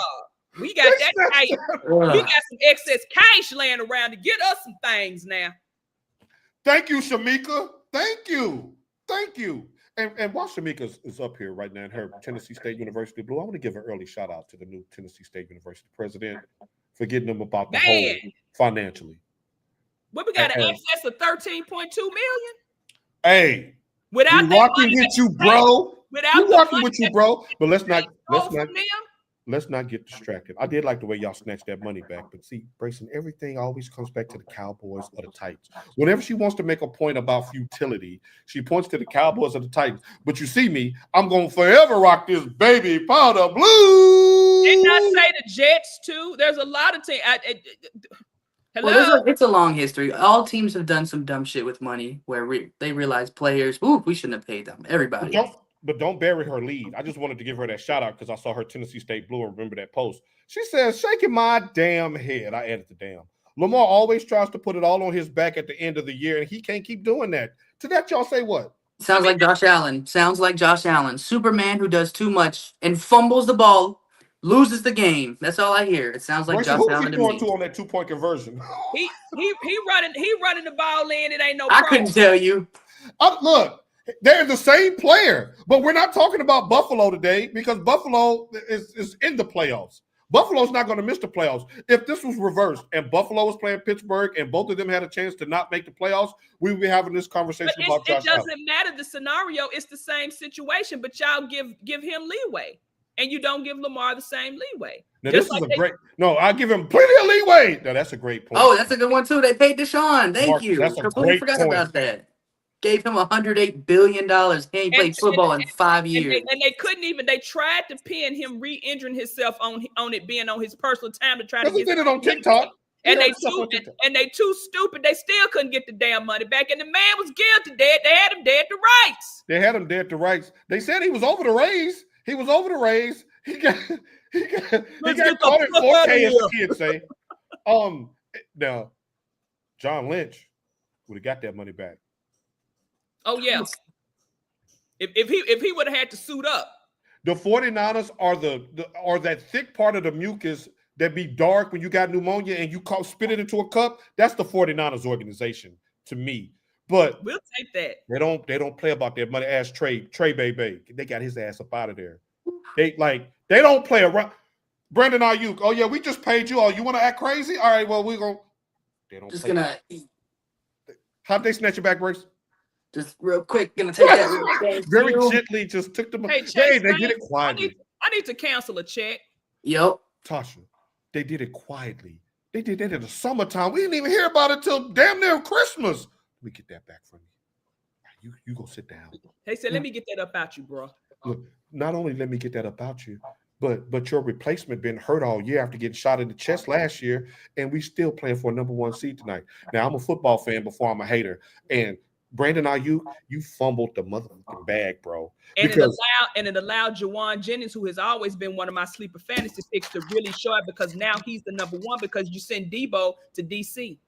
A: We got that cash. We got some excess cash laying around to get us some things now.
B: Thank you, Shamika. Thank you. And while Shamika is up here right now in her Tennessee State University blue, I want to give an early shout out to the new Tennessee State University president for getting them about the whole financially.
A: What we got an excess of $13.2 million?
B: Hey,
A: without
B: we walking with you, bro. But let's not get distracted. I did like the way y'all snatched that money back, but see, Brayson, everything always comes back to the Cowboys or the Titans. Whenever she wants to make a point about futility, she points to the Cowboys or the Titans. But you see me, I'm gonna forever rock this baby powder blue.
A: Didn't I say the Jets too? There's a lot of teams. Hello?
C: Well, it's a long history. All teams have done some dumb shit with money where they realize players, we shouldn't have paid them. Everybody.
B: But don't bury her lead. I just wanted to give her that shout out because I saw her Tennessee State blue and remember that post. She says, shaking my damn head. I added the damn. Lamar always tries to put it all on his back at the end of the year, and he can't keep doing that. To that, y'all say what?
C: Sounds like Josh Allen. Sounds like Josh Allen. Superman who does too much and fumbles the ball, loses the game. That's all I hear. It sounds like
B: Brayson,
C: Josh
B: who was
C: Allen
B: he
C: to
B: throwing
C: me.
B: to on that 2-point conversion?
A: He running the ball in. It ain't no
C: I
A: problem.
C: couldn't tell you.
B: Look, they're the same player, but we're not talking about Buffalo today because Buffalo is in the playoffs. Buffalo's not going to miss the playoffs. If this was reversed and Buffalo was playing Pittsburgh and both of them had a chance to not make the playoffs, we would be having this conversation about Josh Allen.
A: It doesn't matter the scenario. It's the same situation, but y'all give him leeway, and you don't give Lamar the same leeway.
B: Now, this is a great – no, I give him plenty of leeway. Now, that's a great point.
C: Oh, that's a good one, too. They paid Deshaun. Thank
B: Marcus,
C: you.
B: that's a
C: Completely
B: great
C: forgot
B: point.
C: about that. Gave him $108 billion. He ain't played football in 5 years.
A: And they couldn't even. They tried to pin him re-injuring himself on it being on his personal time to try to get.
B: He did it on TikTok.
A: And they too stupid. They still couldn't get the damn money back. And the man was guilty. They had him dead to rights.
B: They had him dead to rights. They said he was over the raise. He was over the raise. He got caught in 4K, as the kids say. Now, John Lynch would have got that money back.
A: Oh yeah. If he would have had to suit up.
B: The 49ers are that thick part of the mucus that be dark when you got pneumonia and you spit it into a cup. That's the 49ers organization to me. But
A: we'll take that.
B: They don't play about their money. Ask Trey Baby. They got his ass up out of there. They don't play around. Brandon Ayuk. Oh yeah, we just paid you. Oh, you want to act crazy? All right, well, they don't
C: just
B: play.
C: gonna
B: How'd they snatch you back, Brace?
C: Just real quick, gonna take that
B: very gently, just took them.
A: Hey,
B: they did it quietly.
A: I need to cancel a check.
C: Yep.
B: Tasha, they did it quietly. They did that in the summertime. We didn't even hear about it till damn near Christmas. Let me get that back from you. You go sit down.
A: Hey, said, let me get that up out you, bro.
B: Look, not only let me get that up out you, but your replacement been hurt all year after getting shot in the chest last year, and we still playing for a number 1 seed tonight. Now, I'm a football fan before I'm a hater, and Brandon Ayuk, you fumbled the motherfucking bag, bro.
A: And it allowed Jawan Jennings, who has always been one of my sleeper fantasy picks, to really show it because now he's the number 1 because you send Debo to DC.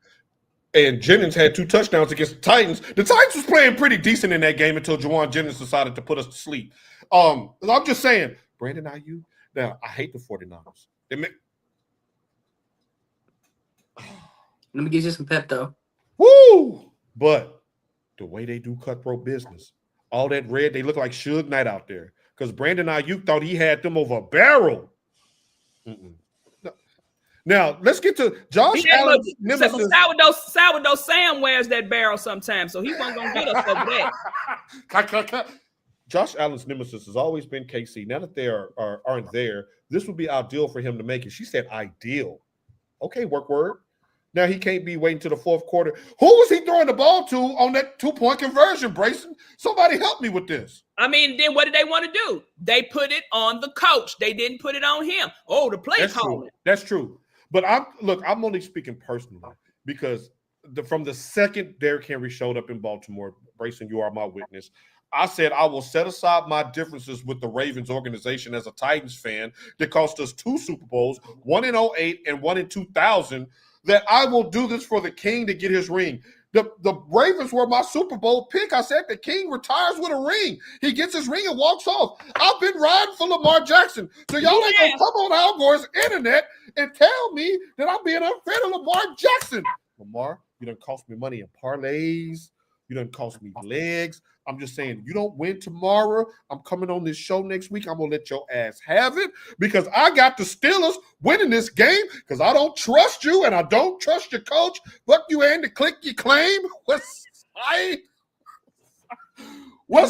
B: And Jennings had 2 touchdowns against the Titans. The Titans was playing pretty decent in that game until Jawan Jennings decided to put us to sleep. I'm just saying, Brandon Ayuk. Now, I hate the 49ers.
C: Let me get you some pep, though.
B: Woo! But the way they do cutthroat business, all that red, they look like Suge Knight out there. Because Brandon Ayuk thought he had them over a barrel. Mm-mm. Now, let's get to Josh Allen's nemesis.
A: Sourdough Sam wears that barrel sometimes, so he wasn't going to get us over that.
B: Josh Allen's nemesis has always been KC. Now that they aren't there, this would be ideal for him to make it. She said ideal. Okay, work word. Now he can't be waiting to the 4th quarter. Who was he throwing the ball to on that 2-point conversion, Brayson? Somebody help me with this.
A: I mean, then what did they want to do? They put it on the coach. They didn't put it on him. Oh, the play calling.
B: That's true. But I'm only speaking personally because from the second Derrick Henry showed up in Baltimore, Brayson, you are my witness. I said I will set aside my differences with the Ravens organization as a Titans fan that cost us 2 Super Bowls, 1 in 2008 and 1 in 2000, that I will do this for the King to get his ring. The Ravens were my Super Bowl pick. I said the King retires with a ring. He gets his ring and walks off. I've been riding for Lamar Jackson. So y'all ain't going to come on Al Gore's internet and tell me that I'm being unfair to Lamar Jackson. Lamar, you done cost me money in parlays. You done cost me legs. I'm just saying, you don't win tomorrow. I'm coming on this show next week. I'm going to let your ass have it because I got the Steelers winning this game because I don't trust you and I don't trust your coach. Fuck you and to click your claim. What's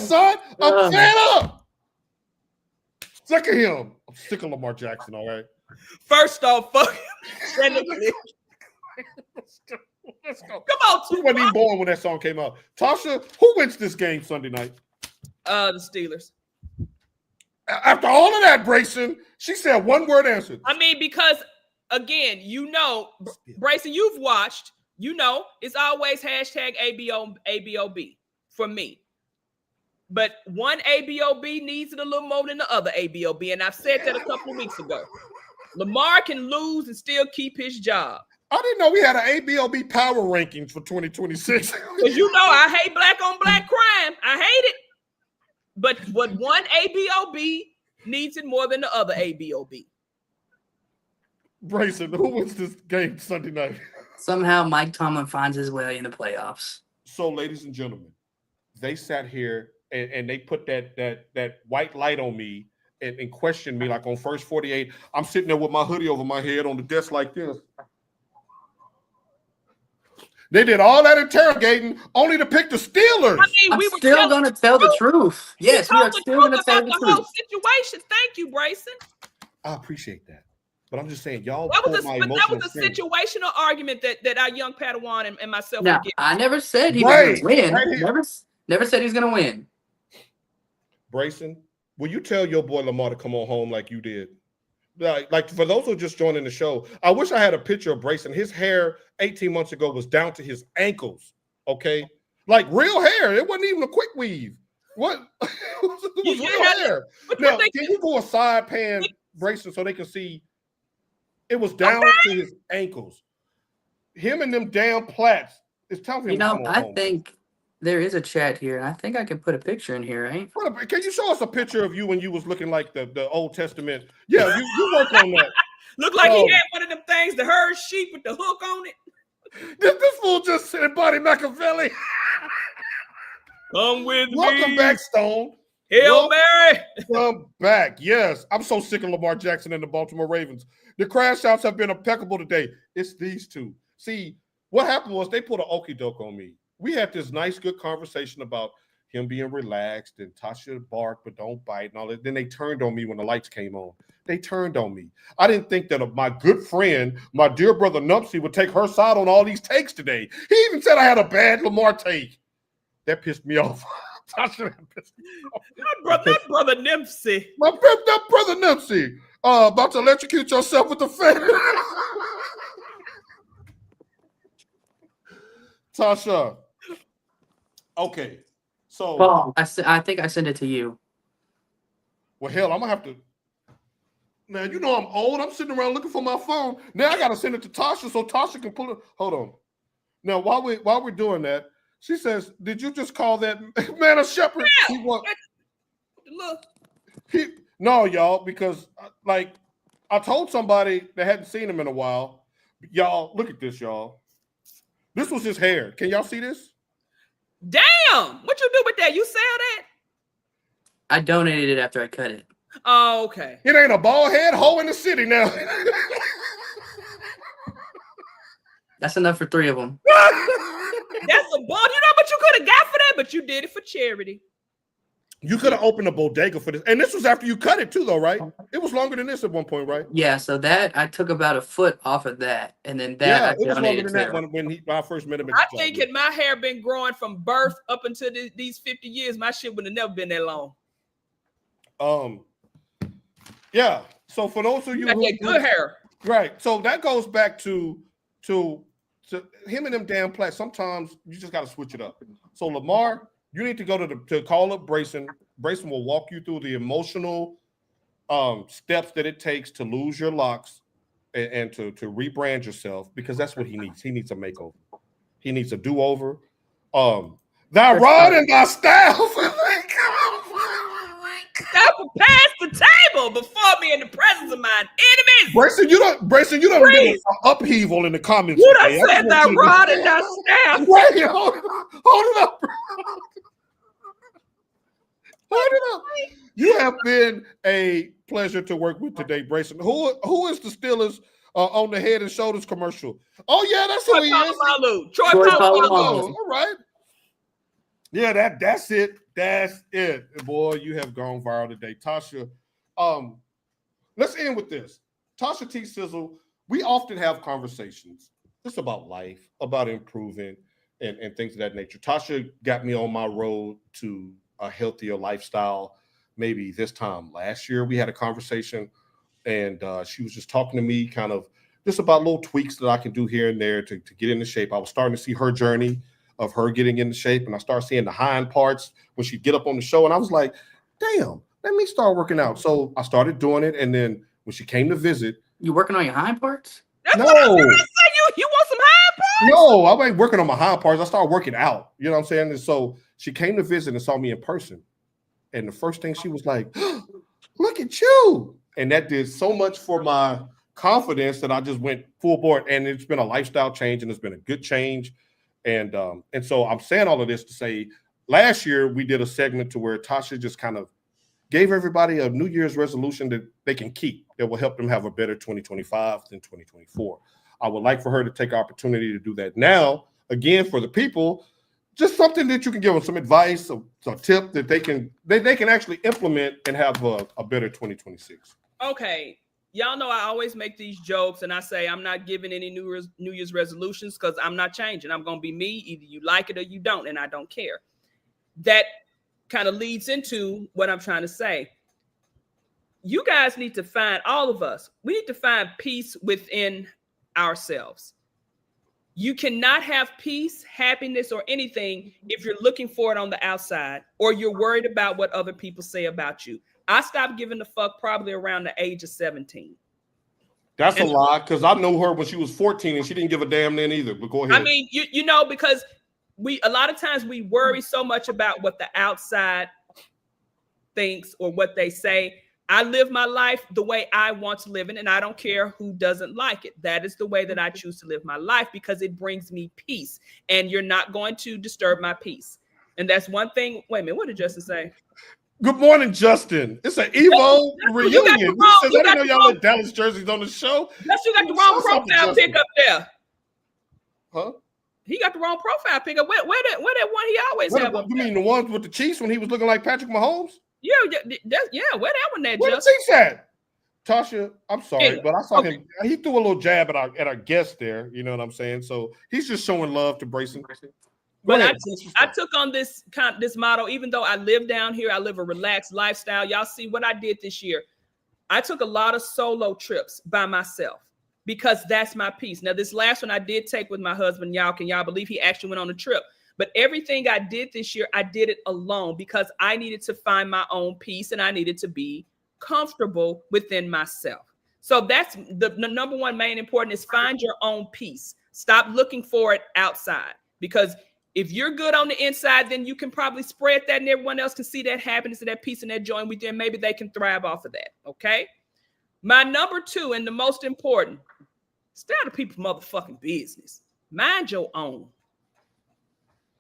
B: son? I'm fed up. Sick of him. I'm sick of Lamar Jackson, all right?
A: First off, fuck him.
B: Let's go.
A: Come on,
B: He wasn't even born when that song came out. Tasha, who wins this game Sunday night?
A: The Steelers.
B: After all of that, Brayson, she said one word answer.
A: I mean, because again, Brayson, you've watched. It's always hashtag ABOB for me. But one ABOB needs it a little more than the other ABOB, and I've said that a couple of weeks ago. Lamar can lose and still keep his job.
B: I didn't know we had an ABOB power rankings for 2026.
A: Because you know I hate black on black crime. I hate it. But one ABOB needs it more than the other ABOB.
B: Brayson, who wins this game Sunday night?
C: Somehow Mike Tomlin finds his way in the playoffs.
B: So, ladies and gentlemen, they sat here and they put that white light on me and questioned me like on first 48. I'm sitting there with my hoodie over my head on the desk like this. They did all that interrogating only to pick the Steelers.
A: I mean,
C: I'm still going to tell the truth. Yes, we are still going to tell the
A: whole
C: truth.
A: situation. Thank you, Brayson.
B: I appreciate that. But I'm just saying, y'all.
A: That was a situational argument that our young Padawan and myself.
C: Now, I never said he was going to win.
B: Right
C: never said he was going to win.
B: Brayson, will you tell your boy Lamar to come on home like you did? Like for those who are just joining the show, I wish I had a picture of Brayson. His hair 18 months ago was down to his ankles. Okay, like real hair. It wasn't even a quick weave. What? It was real hair. Now, can you go a side pan, Brayson, so they can see? It was down to his ankles. Him and them damn plats. It's time for him to come on home.
C: Think there is a chat here, and I think I can put a picture in here, right?
B: Can you show us a picture of you when you was looking like the Old Testament? Yeah, you worked on that.
A: Looked like he had one of them things, the herd sheep with the hook on it.
B: This fool just said Buddy Machiavelli.
A: Come with me.
B: Welcome back, Stone.
A: Hail Mary.
B: Come back. Yes, I'm so sick of Lamar Jackson and the Baltimore Ravens. The crash outs have been impeccable today. It's these two. See, what happened was they put an okie doke on me. We had this nice, good conversation about him being relaxed and Tasha bark, but don't bite and all that. Then they turned on me when the lights came on. They turned on me. I didn't think that my good friend, my dear brother Numpsy, would take her side on all these takes today. He even said I had a bad Lamar take. That pissed me off. Tasha pissed me off.
A: That brother Nimpsey.
B: That brother Nimpsey. About to electrocute yourself with the fan. Tasha. Okay. So
C: Paul, I think I sent it to you.
B: Well, hell, I'm gonna have to. Now you know I'm old. I'm sitting around looking for my phone. Now I gotta send it to Tasha so Tasha can pull it. Hold on. Now while we're doing that, she says, "Did you just call that man a shepherd?"
A: Yeah.
B: Look. No, y'all, because like I told somebody that hadn't seen him in a while. Y'all, look at this, y'all. This was his hair. Can y'all see this?
A: Damn! What you do with that? You sell that?
C: I donated it after I cut it.
A: Oh, okay.
B: It ain't a bald head hoe in the city now.
C: That's enough for 3 of them.
A: That's a ball. You know what you could have got for that, but you did it for charity.
B: You could have opened a bodega for this. And this was after you cut it too, though, right? It was longer than this at one point, right?
C: Yeah, so that I took about a foot off of that. And then that
B: it was longer than that when I first met him.
A: I think had my hair been growing from birth up until these 50 years, my shit would have never been that long.
B: Yeah. So for those of you
A: who got good hair.
B: Right. So that goes back to him and them damn plats. Sometimes you just gotta switch it up. So Lamar, you need to go to call up Brayson. Brayson will walk you through the emotional steps that it takes to lose your locks and to rebrand yourself, because that's what he needs. He needs a makeover. He needs a do-over. Thy rod and thy staff.
A: Staff will pass the table before me in the presence of mine enemies.
B: Brayson, you don't get an upheaval in the comments.
A: You done said thy rod and thy staff.
B: Wait, hold it up. Hold it up. You have been a pleasure to work with today, Brayson. Who is the Steelers on the Head and Shoulders commercial? Oh, yeah, that's who he is.
A: Troy Polamalu.
B: All right. Yeah, that's it. That's it. Boy, you have gone viral today. Tasha, let's end with this. Tasha T. Sizzle, we often have conversations just about life, about improving and things of that nature. Tasha got me on my road to a healthier lifestyle. Maybe this time last year we had a conversation, and she was just talking to me kind of just about little tweaks that I can do here and there to get into shape. I was starting to see her journey of her getting into shape, and I started seeing the hind parts when she'd get up on the show, and I was like, damn, let me start working out. So I started doing it, and then when she came to visit.
C: You working on your hind parts?
A: That's what I said. You
B: No, I ain't working on my hind parts. I started working out. You know what I'm saying? And so she came to visit and saw me in person. And the first thing she was like, look at you. And that did so much for my confidence that I just went full board. And it's been a lifestyle change, and it's been a good change. And so I'm saying all of this to say, last year we did a segment to where Tasha just kind of gave everybody a New Year's resolution that they can keep that will help them have a better 2025 than 2024. I would like for her to take opportunity to do that now. Again, for the people, just something that you can give them, some advice, a tip that they can actually implement and have a better 2026.
A: Okay. Y'all know I always make these jokes and I say I'm not giving any New Year's resolutions because I'm not changing. I'm going to be me. Either you like it or you don't, and I don't care. That kind of leads into what I'm trying to say. You guys need to find, all of us, we need to find peace within ourselves. You cannot have peace, happiness, or anything if you're looking for it on the outside or you're worried about what other people say about you. I stopped giving a fuck probably around the age of 17.
B: That's a lie, because I know her when she was 14 and she didn't give a damn then either. But go ahead.
A: I mean, you know, because a lot of times we worry so much about what the outside thinks or what they say. I live my life the way I want to live it, and I don't care who doesn't like it. That is the way that I choose to live my life because it brings me peace, and you're not going to disturb my peace. And that's one thing. Wait a minute, what did Justin say?
B: Good morning, Justin. It's an Evo reunion. He says, I didn't know y'all had Dallas jerseys on the show.
A: Justin, you got the wrong profile pick up there.
B: Huh?
A: He got the wrong profile pick up. Where that one he always have?
B: You mean the ones with the Chiefs when he was looking like Patrick Mahomes?
A: Yeah, where that one at,
B: Where
A: Justin?
B: the Chiefs at? Tasha, I'm sorry, but I saw him. He threw a little jab at our guest there. You know what I'm saying? So he's just showing love to Brayson.
A: But I took on this motto, even though I live down here, I live a relaxed lifestyle. Y'all see what I did this year. I took a lot of solo trips by myself because that's my peace. Now, this last one I did take with my husband. Can y'all believe he actually went on a trip? But everything I did this year, I did it alone because I needed to find my own peace and I needed to be comfortable within myself. So that's the number one main important is find your own peace. Stop looking for it outside, because if you're good on the inside, then you can probably spread that and everyone else can see that happiness and that peace and that joy, and then maybe they can thrive off of that, okay? My number two and the most important, stay out of people's motherfucking business. Mind your own.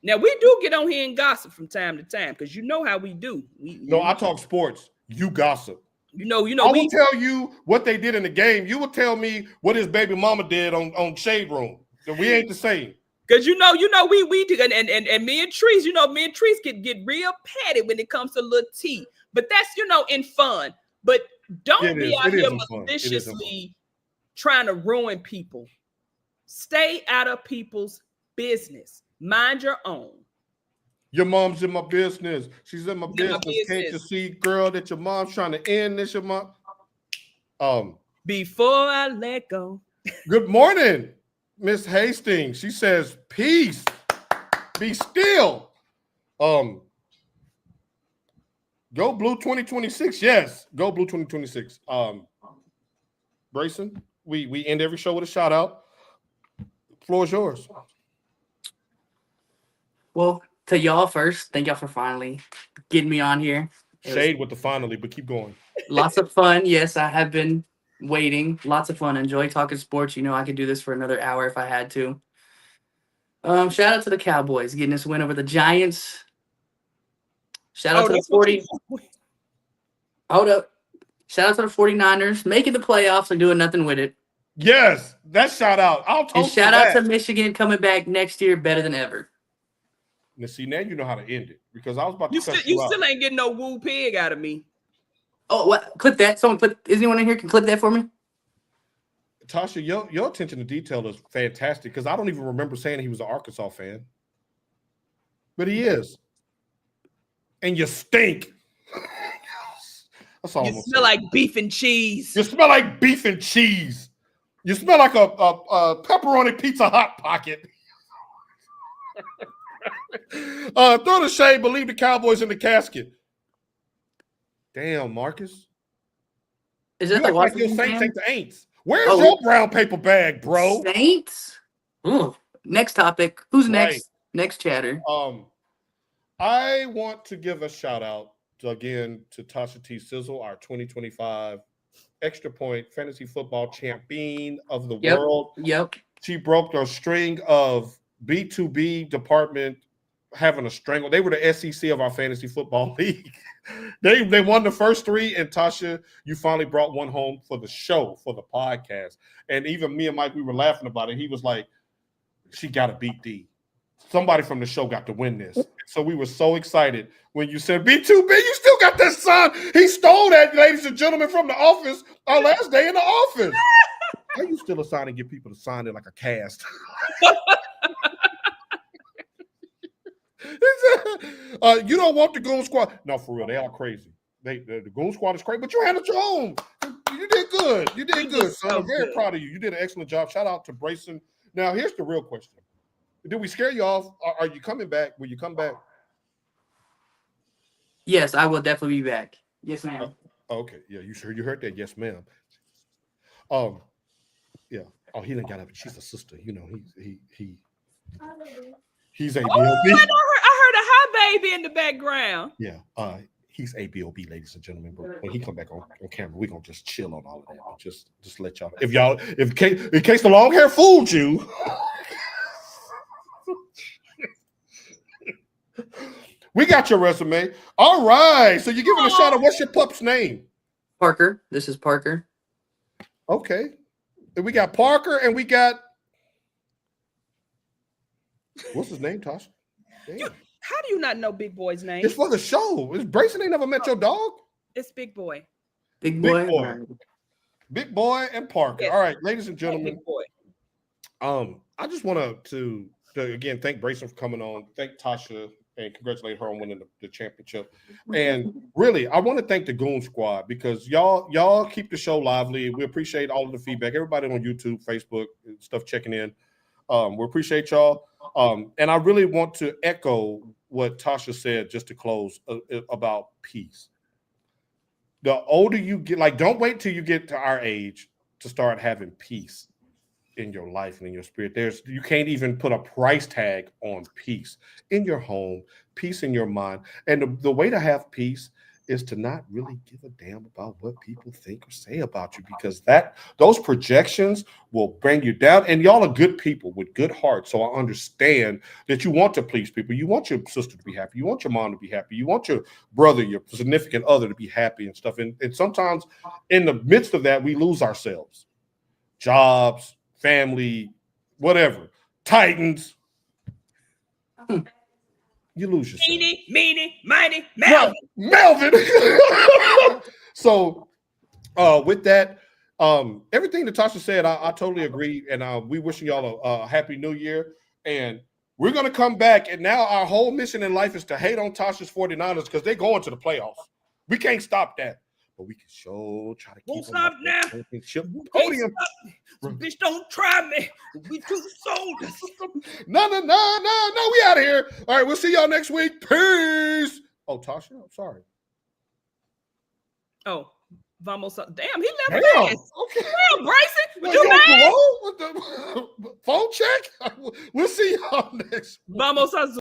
A: Now, we do get on here and gossip from time to time because you know how we do.
B: I talk sports. You gossip.
A: You know.
B: I will tell you what they did in the game. You will tell me what his baby mama did on Shade Room. So we ain't the same.
A: Because we do, and me and Trees, me and Trees get real petty when it comes to little tea. But that's, in fun. But don't be out here maliciously trying to ruin people. Stay out of people's business. Mind your own.
B: Your mom's in my business. She's in my business. Can't you see, girl, that your mom's trying to end this? Your mom.
A: Before I let go.
B: Good morning, Miss Hastings. She says, peace. Be still. Go Blue 2026. Yes, go Blue 2026. Brayson, we end every show with a shout out. Floor is yours.
C: Well, to y'all first, thank y'all for finally getting me on here.
B: Shade with the finally, but keep going.
C: Lots of fun. Yes, I have been waiting. Lots of fun. Enjoy talking sports. I could do this for another hour if I had to. Shout out to the Cowboys getting this win over the Giants. Shout out to the 40. Hold up. Shout out to the 49ers making the playoffs and doing nothing with it.
B: Yes, that shout out.
C: And shout out to Michigan coming back next year better than ever.
B: Now, see, now you know how to end it, because I was about to
A: you still ain't getting no woo pig out of me.
C: Oh, what? Clip that. Is anyone in here can clip that for me?
B: Tasha, your attention to detail is fantastic, because I don't even remember saying he was an Arkansas fan. But he is. And you stink. That's all.
A: You smell like beef and cheese.
B: You smell like beef and cheese. You smell like a pepperoni Pizza Hot pocket. Throw the shade, but leave the Cowboys in the casket. Damn, Marcus.
C: Is that the
B: Washington Saints ain't the Aints? Where's your brown paper bag, bro?
C: Saints? Ooh, next topic. Who's
B: Right.
C: next? Next chatter.
B: I want to give a shout out to Tasha T. Sizzle, our 2025 extra point fantasy football champion of the world.
C: Yep.
B: She broke a string of B2B department having a strangle. They were the SEC of our fantasy football league. They won the first 3, and Tasha, you finally brought one home for the show, for the podcast. And even me and Mike, we were laughing about it. He was like, she got to beat D. Somebody from the show got to win this. So we were so excited when you said, B2B, you still got that son. He stole that, ladies and gentlemen, from the office, our last day in the office. How you still assign and get people to sign it like a cast? You don't want the Goon Squad. No, for real, they are crazy. The Goon Squad is crazy, but you handled your own. You did good. You did good, son. I'm very proud of you. You did an excellent job. Shout out to Brayson. Now, here's the real question. Did we scare you off? Are you coming back? Will you come back?
C: Yes, I will definitely be back. Yes, ma'am.
B: Okay. Yeah, you sure you heard that? Yes, ma'am. Yeah. Oh, he didn't get up. She's a sister. You know, he's ABOB.
A: I heard a high baby in the background.
B: Yeah. He's ABOB, ladies and gentlemen. But when he come back on camera, we're gonna just chill on all of that. But just let y'all. If in case the long hair fooled you. We got your resume. All right. So you're giving a shout out. What's your pup's name?
C: Parker. This is Parker.
B: Okay. And we got Parker and we got what's his name, Tasha?
A: How do you not know Big Boy's name?
B: It's for the show. Is Brayson ain't never met your dog?
A: It's Big Boy.
C: Big boy.
B: Big Boy and Parker.
A: Yes.
B: All right, ladies and gentlemen.
A: Big Boy.
B: I just want to again thank Brayson for coming on. Thank Tasha and congratulate her on winning the championship. And really, I want to thank the Goon Squad because y'all keep the show lively. We appreciate all of the feedback. Everybody on YouTube, Facebook, stuff checking in. We appreciate y'all. And I really want to echo what Tasha said just to close about peace. The older you get, like, don't wait till you get to our age to start having peace in your life and in your spirit. You can't even put a price tag on peace in your home, peace in your mind. And the way to have peace is to not really give a damn about what people think or say about you, because those projections will bring you down. And y'all are good people with good hearts. So I understand that you want to please people. You want your sister to be happy. You want your mom to be happy. You want your brother, your significant other to be happy and stuff. And sometimes in the midst of that, we lose ourselves. Jobs, family, whatever. Titans. You lose yourself.
A: Meanie, meanie, miny, Melvin.
B: Melvin. So with that, everything that Tasha said, I totally agree. And we wishing y'all a happy new year. And we're going to come back. And now our whole mission in life is to hate on Tasha's 49ers because they're going to the playoffs. We can't stop that. But we can try to keep
A: Won't stop now.
B: Championship podium.
A: Bitch, don't try me. We two soldiers.
B: No. We out of here. All right, we'll see y'all next week. Peace. Oh, Tasha, I'm sorry.
A: Oh, vamos. Damn, he left
B: Damn.
A: fast.
B: Okay.
A: Damn, Brayson.
B: Well,
A: You mad?
B: with the phone check? We'll see y'all next week.
A: Vamos a